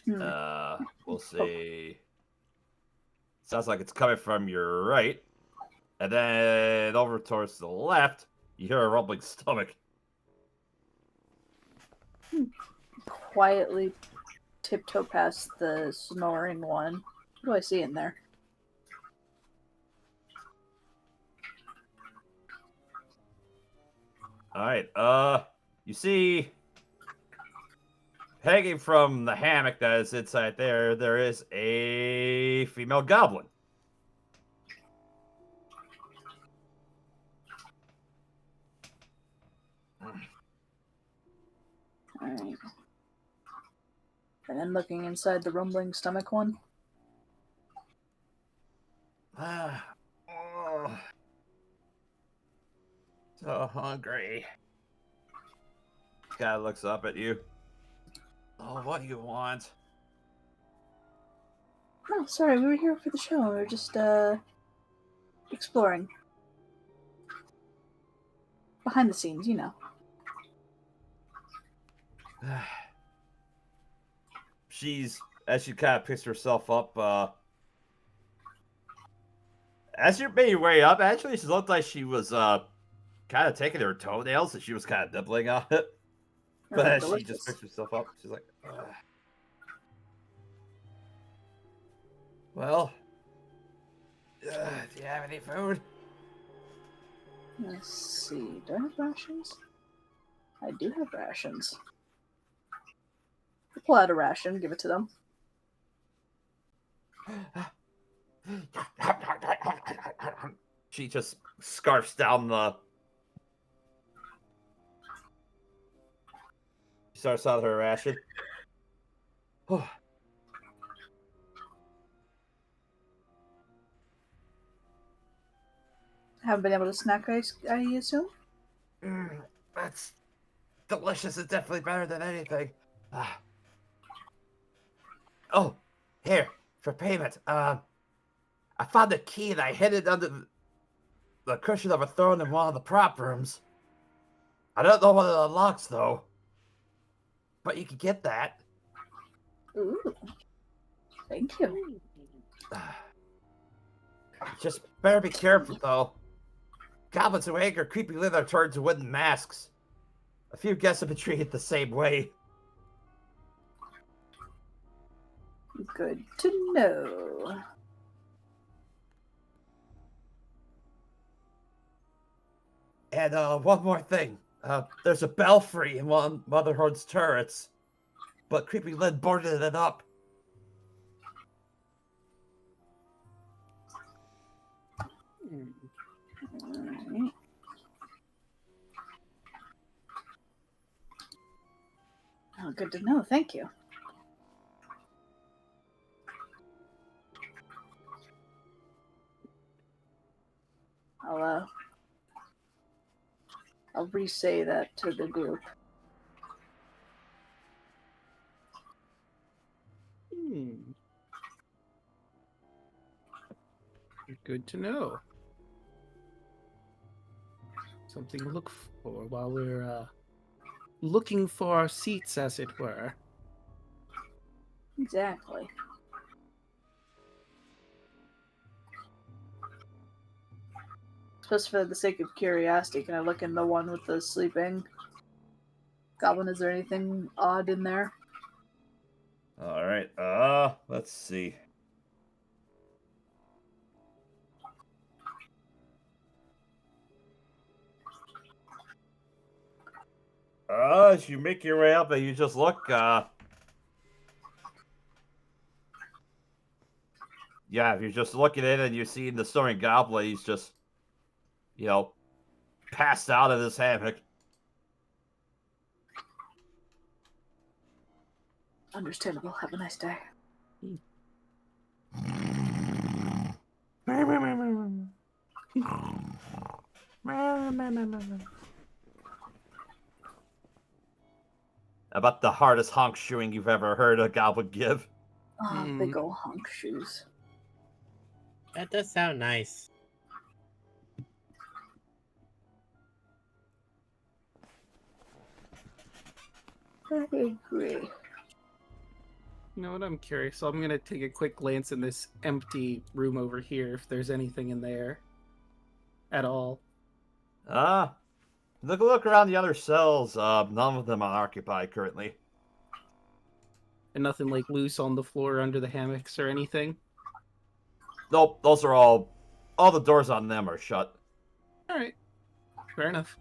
We'll see. Sounds like it's coming from your right. And then over towards the left, you hear a rumbling stomach. Quietly tiptoe past the snoring one. What do I see in there? Alright, you see, hanging from the hammock that is inside there, there is a female goblin. Alright. And then looking inside the rumbling stomach one. Oh, so hungry. Guy looks up at you. Oh, what do you want? Oh, sorry, we were here for the show. We were just, exploring. Behind the scenes, you know. As she kind of picks herself up, as you're making your way up, actually, she looked like she was, kind of taking her toenails and she was kind of nibbling on it. But as she just picks herself up, she's like, ugh. Well, do you have any food? Let's see. Do I have rations? I do have rations. I'll pull out a ration, give it to them. She just scarfs down the... She starts out her ration. Haven't been able to snack, I assume? That's delicious. It's definitely better than anything. Oh, here, for payment. I found a key and I hid it under the cushion of a throne in one of the prop rooms. I don't know what it unlocks, though. But you can get that. Ooh. Thank you. Just better be careful, though. Goblins who hang or creepy live are turned to wooden masks. A few guests have been treated the same way. Good to know. And one more thing. There's a belfry in one of Motherhood's turrets, but Creepy Lynn boarded it up. Alright. Oh, good to know. Thank you. I'll re-say that to the group. Good to know. Something to look for while we're looking for our seats, as it were. Exactly. Just for the sake of curiosity, can I look in the one with the sleeping goblin? Is there anything odd in there? All right. Let's see. As you make your way up and you just look, yeah, if you're just looking at it and you're seeing the snoring goblin, he's just, passed out in his hammock. Understandable. Have a nice day. About the hardest honk shoeing you've ever heard a goblin give. Ah, big ol' honk shoes. That does sound nice. I agree. You know what? I'm curious. So I'm gonna take a quick glance in this empty room over here. If there's anything in there, at all. Look around the other cells. None of them are occupied currently. And nothing like loose on the floor under the hammocks or anything. Nope, those are all the doors on them are shut. All right. Fair enough.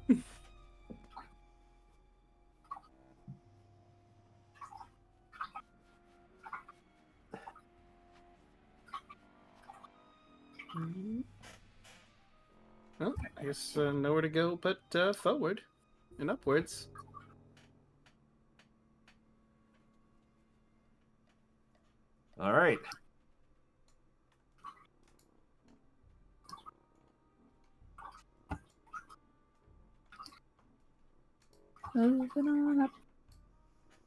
Well, I guess nowhere to go but forward and upwards. All right. Moving on up.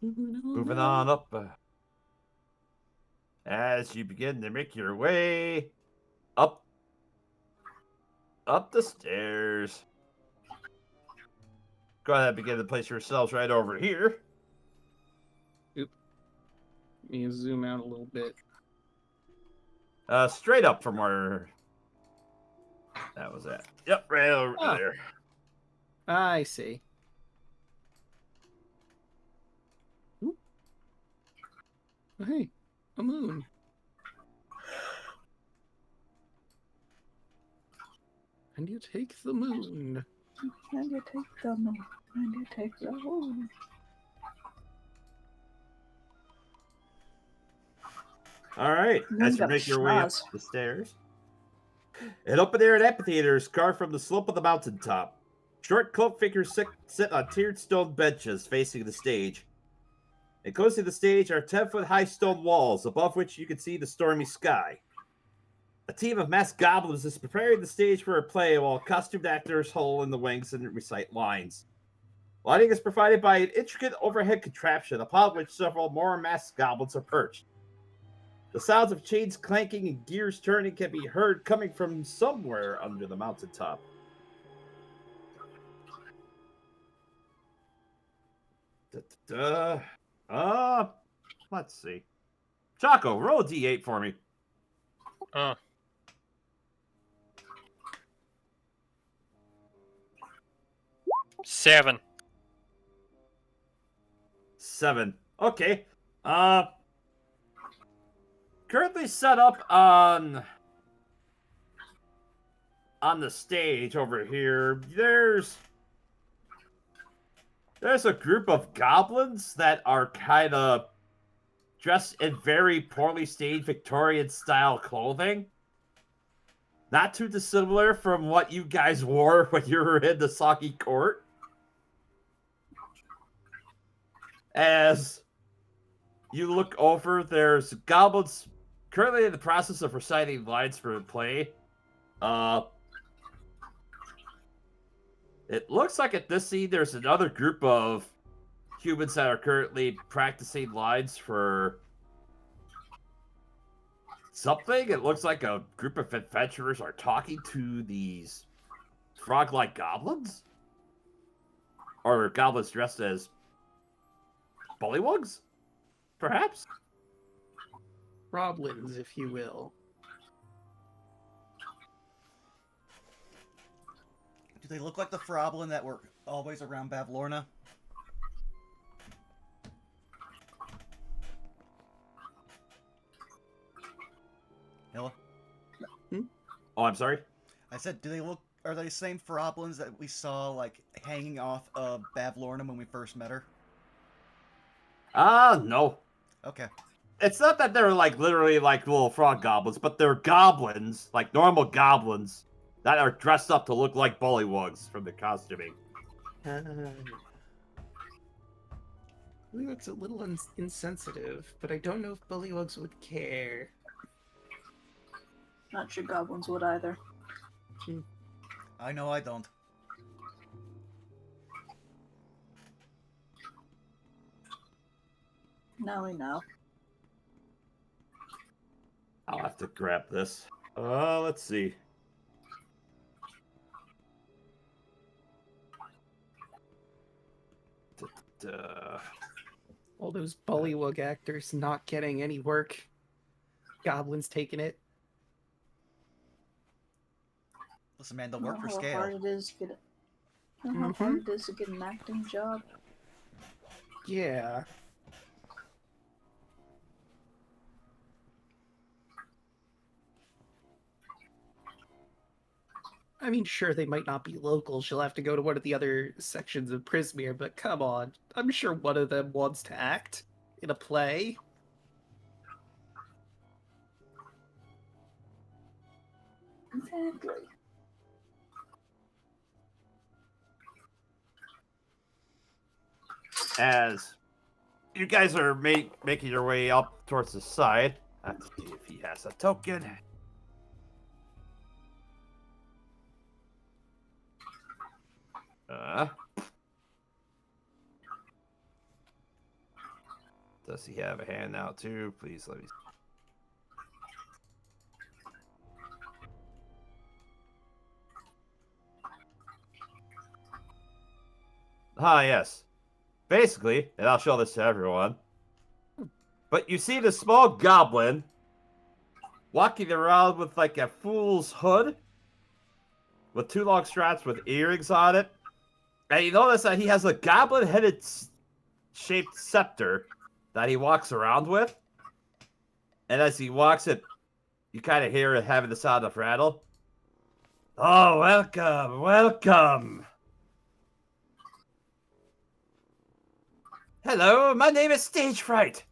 Moving on up. As you begin to make your way up the stairs. Go ahead and begin to place yourselves right over here. Let me zoom out a little bit. Straight up from where that was at. Yep, right over Ah. there. I see. Ooh. Oh, hey, a moon. And you take the moon. And you take the moon. And you take the moon. All right, Moon as you got make your way up schnoz. the stairs. An open-air amphitheater is carved from the slope of the mountaintop. Short cloaked figures sit on tiered stone benches facing the stage. And close to the stage are 10-foot high stone walls, above which you can see the stormy sky. A team of masked goblins is preparing the stage for a play while costumed actors huddle in the wings and recite lines. Lighting is provided by an intricate overhead contraption upon which several more masked goblins are perched. The sounds of chains clanking and gears turning can be heard coming from somewhere under the mountaintop. Let's see. Choco, roll a d8 for me. 7. 7. Okay. Currently set up on the stage over here. There's a group of goblins that are kind of dressed in very poorly staged Victorian style clothing. Not too dissimilar from what you guys wore when you were in the Saki court. As you look over, there's goblins currently in the process of reciting lines for the play. It looks like at this scene there's another group of humans that are currently practicing lines for something. It looks like a group of adventurers are talking to these frog-like goblins. Or goblins dressed as bullywugs, perhaps? Roblins, if you will. Do they look like the Froblin that were always around Bavlorna? Hello? Oh, I'm sorry? I said, are they the same Froblins that we saw, like, hanging off of Bavlorna when we first met her? No. Okay. It's not that they're, like, literally, like, little frog goblins, but they're goblins, like normal goblins, that are dressed up to look like bullywugs from the costuming. Bullywug's a little insensitive, but I don't know if Bullywugs would care. Not sure goblins would either. I know I don't. Now we know. I'll have to grab this. Let's see. All those Bullywug actors not getting any work. Goblins taking it. Listen, man, they'll You know work for how scale. hard it is to get you know how hard it is to get an acting job? Yeah. I mean, sure, they might not be local. She'll have to go to one of the other sections of Prismere, but come on. I'm sure one of them wants to act in a play. Exactly. As you guys are making your way up towards the side, I have to see if he has a token. Does he have a handout too? Please let me. Yes. Basically, and I'll show this to everyone. But you see the small goblin walking around with like a fool's hood with two long straps with earrings on it. And you notice that he has a goblin-headed shaped scepter that he walks around with. And as he walks it, you kind of hear it having the sound of rattle. Oh, welcome, welcome. Hello, my name is Stage Fright.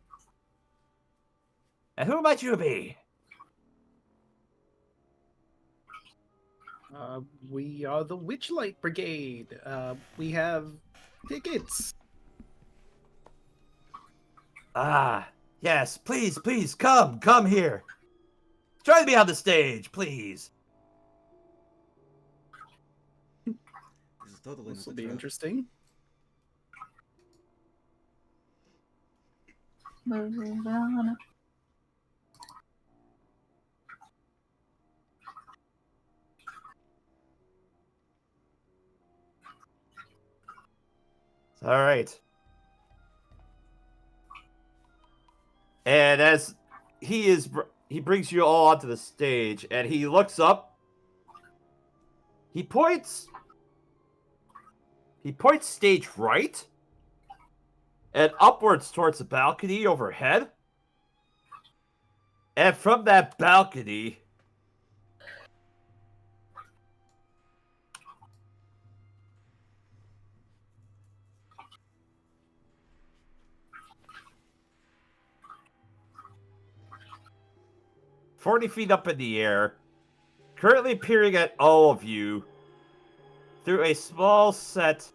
And who might you be? We are the Witchlight Brigade. We have tickets. Ah, yes, please, please, come here. Join me on the stage, please. This is totally This will be interesting. Moving on. All right. And as he brings you all onto the stage, and he looks up. He points stage right and upwards towards the balcony overhead. And from that balcony, "40 feet up in the air, currently peering at all of you through a small set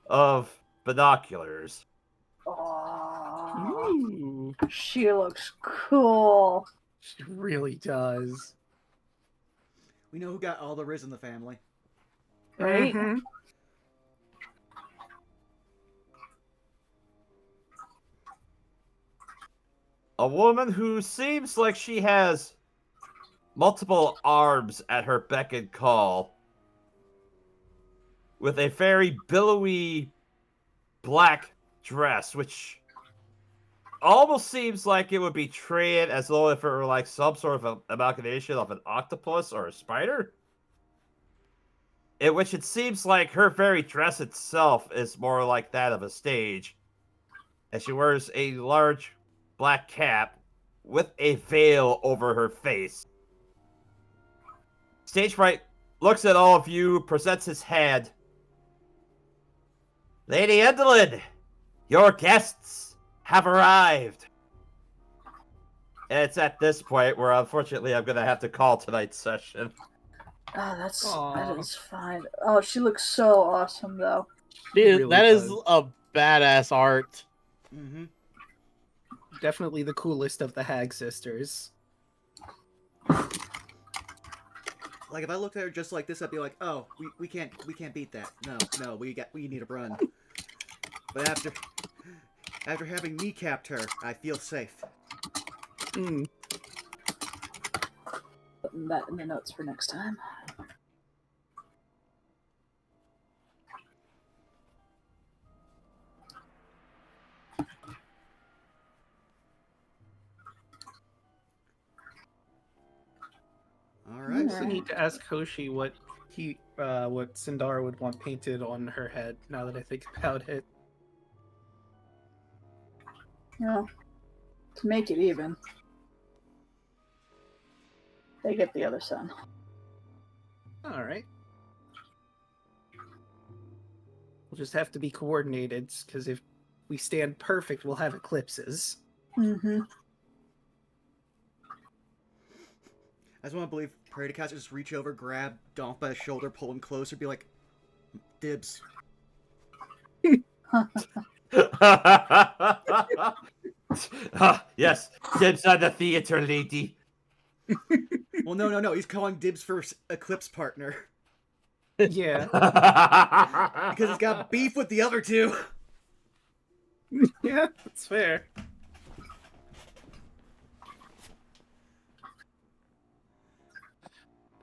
of binoculars." Aww. Ooh, She looks cool. she really does. We know who got all the Riz in the family. Right? Mhm. A woman who seems like she has multiple arms at her beck and call, with a very billowy black dress, which almost seems like it would be treated as though if it were like some sort of amalgamation of an octopus or a spider. In which it seems like her very dress itself is more like that of a stage, as she wears a large black cap with a veil over her face. Stage Fright looks at all of you, presents his hand. "Lady Endelyn, your guests have arrived." And it's at this point where, unfortunately, I'm going to have to call tonight's session. Oh, that Aw. is fine. Oh, she looks so awesome though. Dude, Really that is does. a badass art. Mm-hmm. Definitely the coolest of the Hag sisters. Like if I looked at her just like this, I'd be like, "Oh, we can't beat that. No, we need to run." But after having kneecapped her, I feel safe. Mm. Putting that in the notes for next time. All I right. also need to ask Hoshi what Sindara would want painted on her head. Now that I think about it. Well, to make it even, they get the other sun. All right. We'll just have to be coordinated, because if we stand perfect, we'll have eclipses. Mm-hmm. I just want to believe Prairie Cats just reach over, grab Dolph by the shoulder, pull him closer, be like, "Dibs." Yes, dibs on the theater, lady. Well, no. He's calling dibs for Eclipse partner Yeah. because he's got beef with the other two. Yeah, that's fair.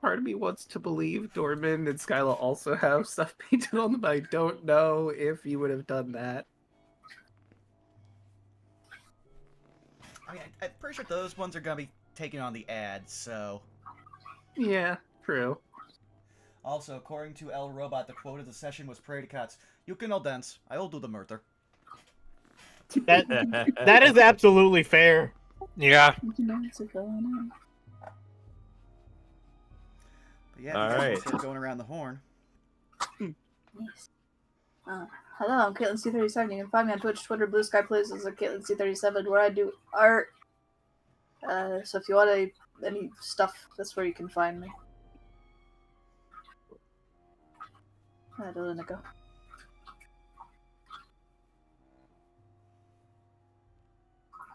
Part of me wants to believe Dorman and Skyla also have stuff painted on them, but I don't know if you would have done that. I mean, I'm pretty sure those ones are gonna be taking on the ads. So, Yeah, true. also according to El Robot, the quote of the session was Prairie Cats. "You can all dance. I'll do the murder." That is absolutely fair. Yeah. But yeah, All these right. guys are going around the horn. Nice. Hello, I'm Caitlin C37. You can find me on Twitch, Twitter, Blue Sky Places at Caitlin C37, where I do art. So if you want any stuff, that's where you can find me. Go.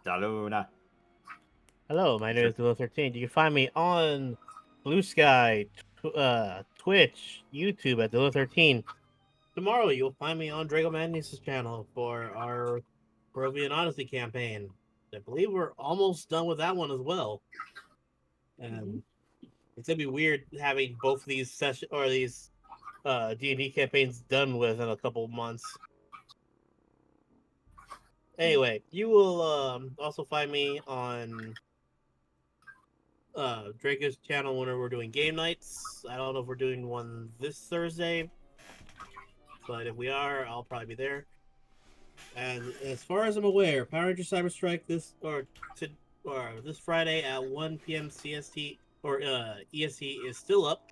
Daluna. Hello, my name is Endelyn13. You can find me on Blue Sky, Twitch, YouTube at Endelyn13. Tomorrow you'll find me on Drago Magnus' channel for our Barovian Odyssey campaign. I believe we're almost done with that one as well. It's gonna be weird having both these these D&D campaigns done with in a couple of months. Anyway, you will also find me on Draco's channel whenever we're doing game nights. I don't know if we're doing one this Thursday, but if we are, I'll probably be there. And as far as I'm aware, Power Ranger Cyber Strike this Friday at 1 p.m. CST or EST is still up.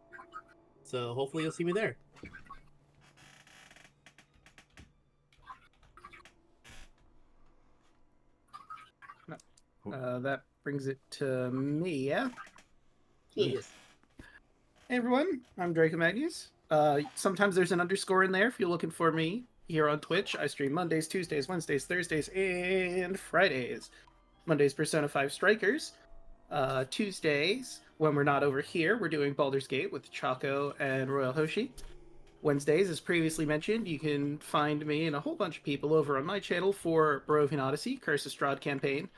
So hopefully you'll see me there. That brings it to me, yeah? Yes. Hey everyone, I'm Draco Magnus. Sometimes there's an underscore in there if you're looking for me here on Twitch. I stream Mondays, Tuesdays, Wednesdays, Thursdays, and Fridays. Mondays, Persona 5 Strikers. Tuesdays, when we're not over here, we're doing Baldur's Gate with Chaco and Royal Hoshi. Wednesdays, as previously mentioned, you can find me and a whole bunch of people over on my channel for Barovian Odyssey, Curse of Strahd campaign.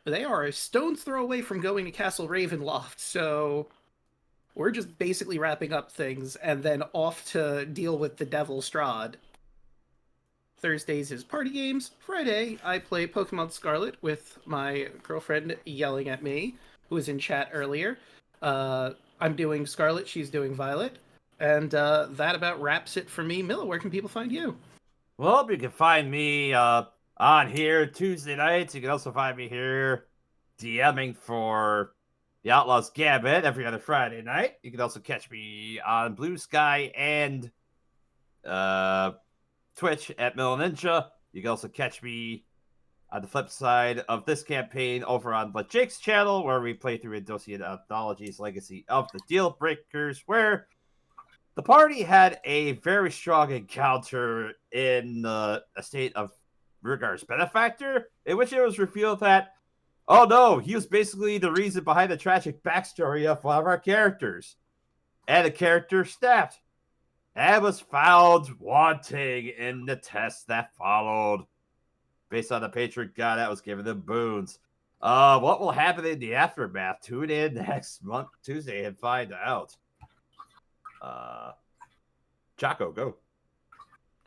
They are a stone's throw away from going to Castle Ravenloft, so we're just basically wrapping up things and then off to deal with the Devil Strahd. Thursdays is party games. Friday, I play Pokemon Scarlet with my girlfriend yelling at me, who was in chat earlier. I'm doing Scarlet, she's doing Violet. And that about wraps it for me. Milla, where can people find you? Well, you can find me on here Tuesday nights. You can also find me here DMing for the Outlaws Gambit every other Friday night. You can also catch me on Blue Sky and Twitch at Mill Ninja. You can also catch me on the flip side of this campaign over on Let Jake's channel, where we play through Indosian Anthology's Legacy of the Deal Breakers, where the party had a very strong encounter in a state of Rugar's benefactor, in which it was revealed that, oh no, he was basically the reason behind the tragic backstory of one of our characters. And the character snapped and was found wanting in the test that followed. Based on the patron god that was giving them boons. What will happen in the aftermath? Tune in next month, Tuesday, and find out. Chaco, go.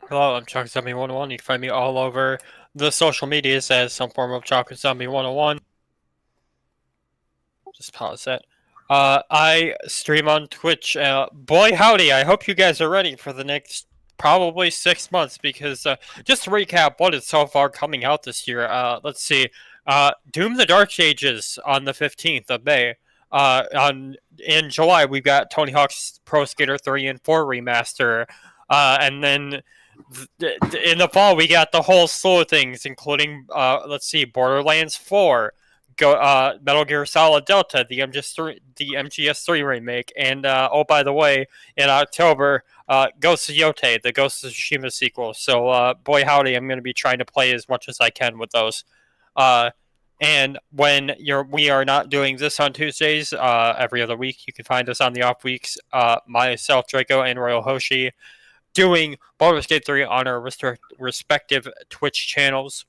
Hello, I'm Choco Zombie 101. You can find me all over the social medias as some form of Choco Zombie 101. Just pause that. I stream on Twitch. Boy howdy, I hope you guys are ready for the next probably 6 months, because just to recap what is so far coming out this year, let's see. Doom the Dark Ages on the 15th of May. In July, we've got Tony Hawk's Pro Skater 3 and 4 remaster. And then in the fall, we got the whole slew of things, including, let's see, Borderlands 4, Metal Gear Solid Delta, the MGS3 remake, and oh, by the way, in October, Ghost of Yote, the Ghost of Tsushima sequel. So, boy howdy, I'm going to be trying to play as much as I can with those. And when we are not doing this on Tuesdays, every other week, you can find us on the off weeks, myself, Draco, and Royal Hoshi, doing Baldur's Gate 3 on our respective Twitch channels.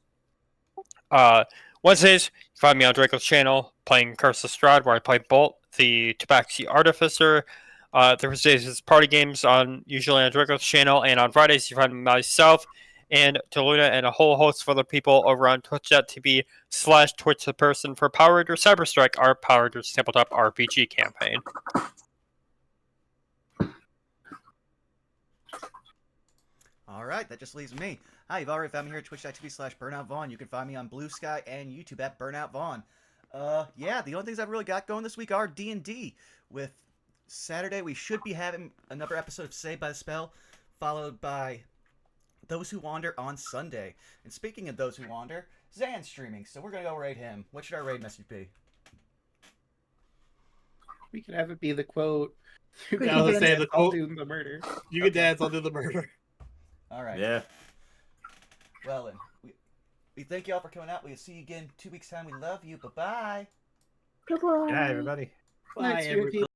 Wednesdays, you find me on Draco's channel playing Curse of Strahd, where I play Bolt, the Tabaxi Artificer. Thursdays is party games usually on Draco's channel, and on Fridays you find myself and Deluna and a whole host of other people over on twitch.tv/TwitchThePerson for Power Rangers Cyberstrike, our Power Rangers Tabletop RPG campaign. All right, that just leaves me. Hi, you've already found me here at twitch.tv/BurnoutVaughn. You can find me on Blue Sky and YouTube at BurnoutVaughn. Yeah, the only things I've really got going this week are D&D. With Saturday, we should be having another episode of Saved by the Spell, followed by Those Who Wander on Sunday. And speaking of Those Who Wander, Zan's streaming, so we're going to go raid him. What should our raid message be? We could have it be the quote. Yeah, I was gonna say the I'll quote. do the murder. You can dance, I'll do the murder. All right. Yeah. Well, then, we thank you all for coming out. We'll see you again 2 weeks' time. We love you. Bye-bye. Goodbye. Good night, everybody. Bye, Night, everybody.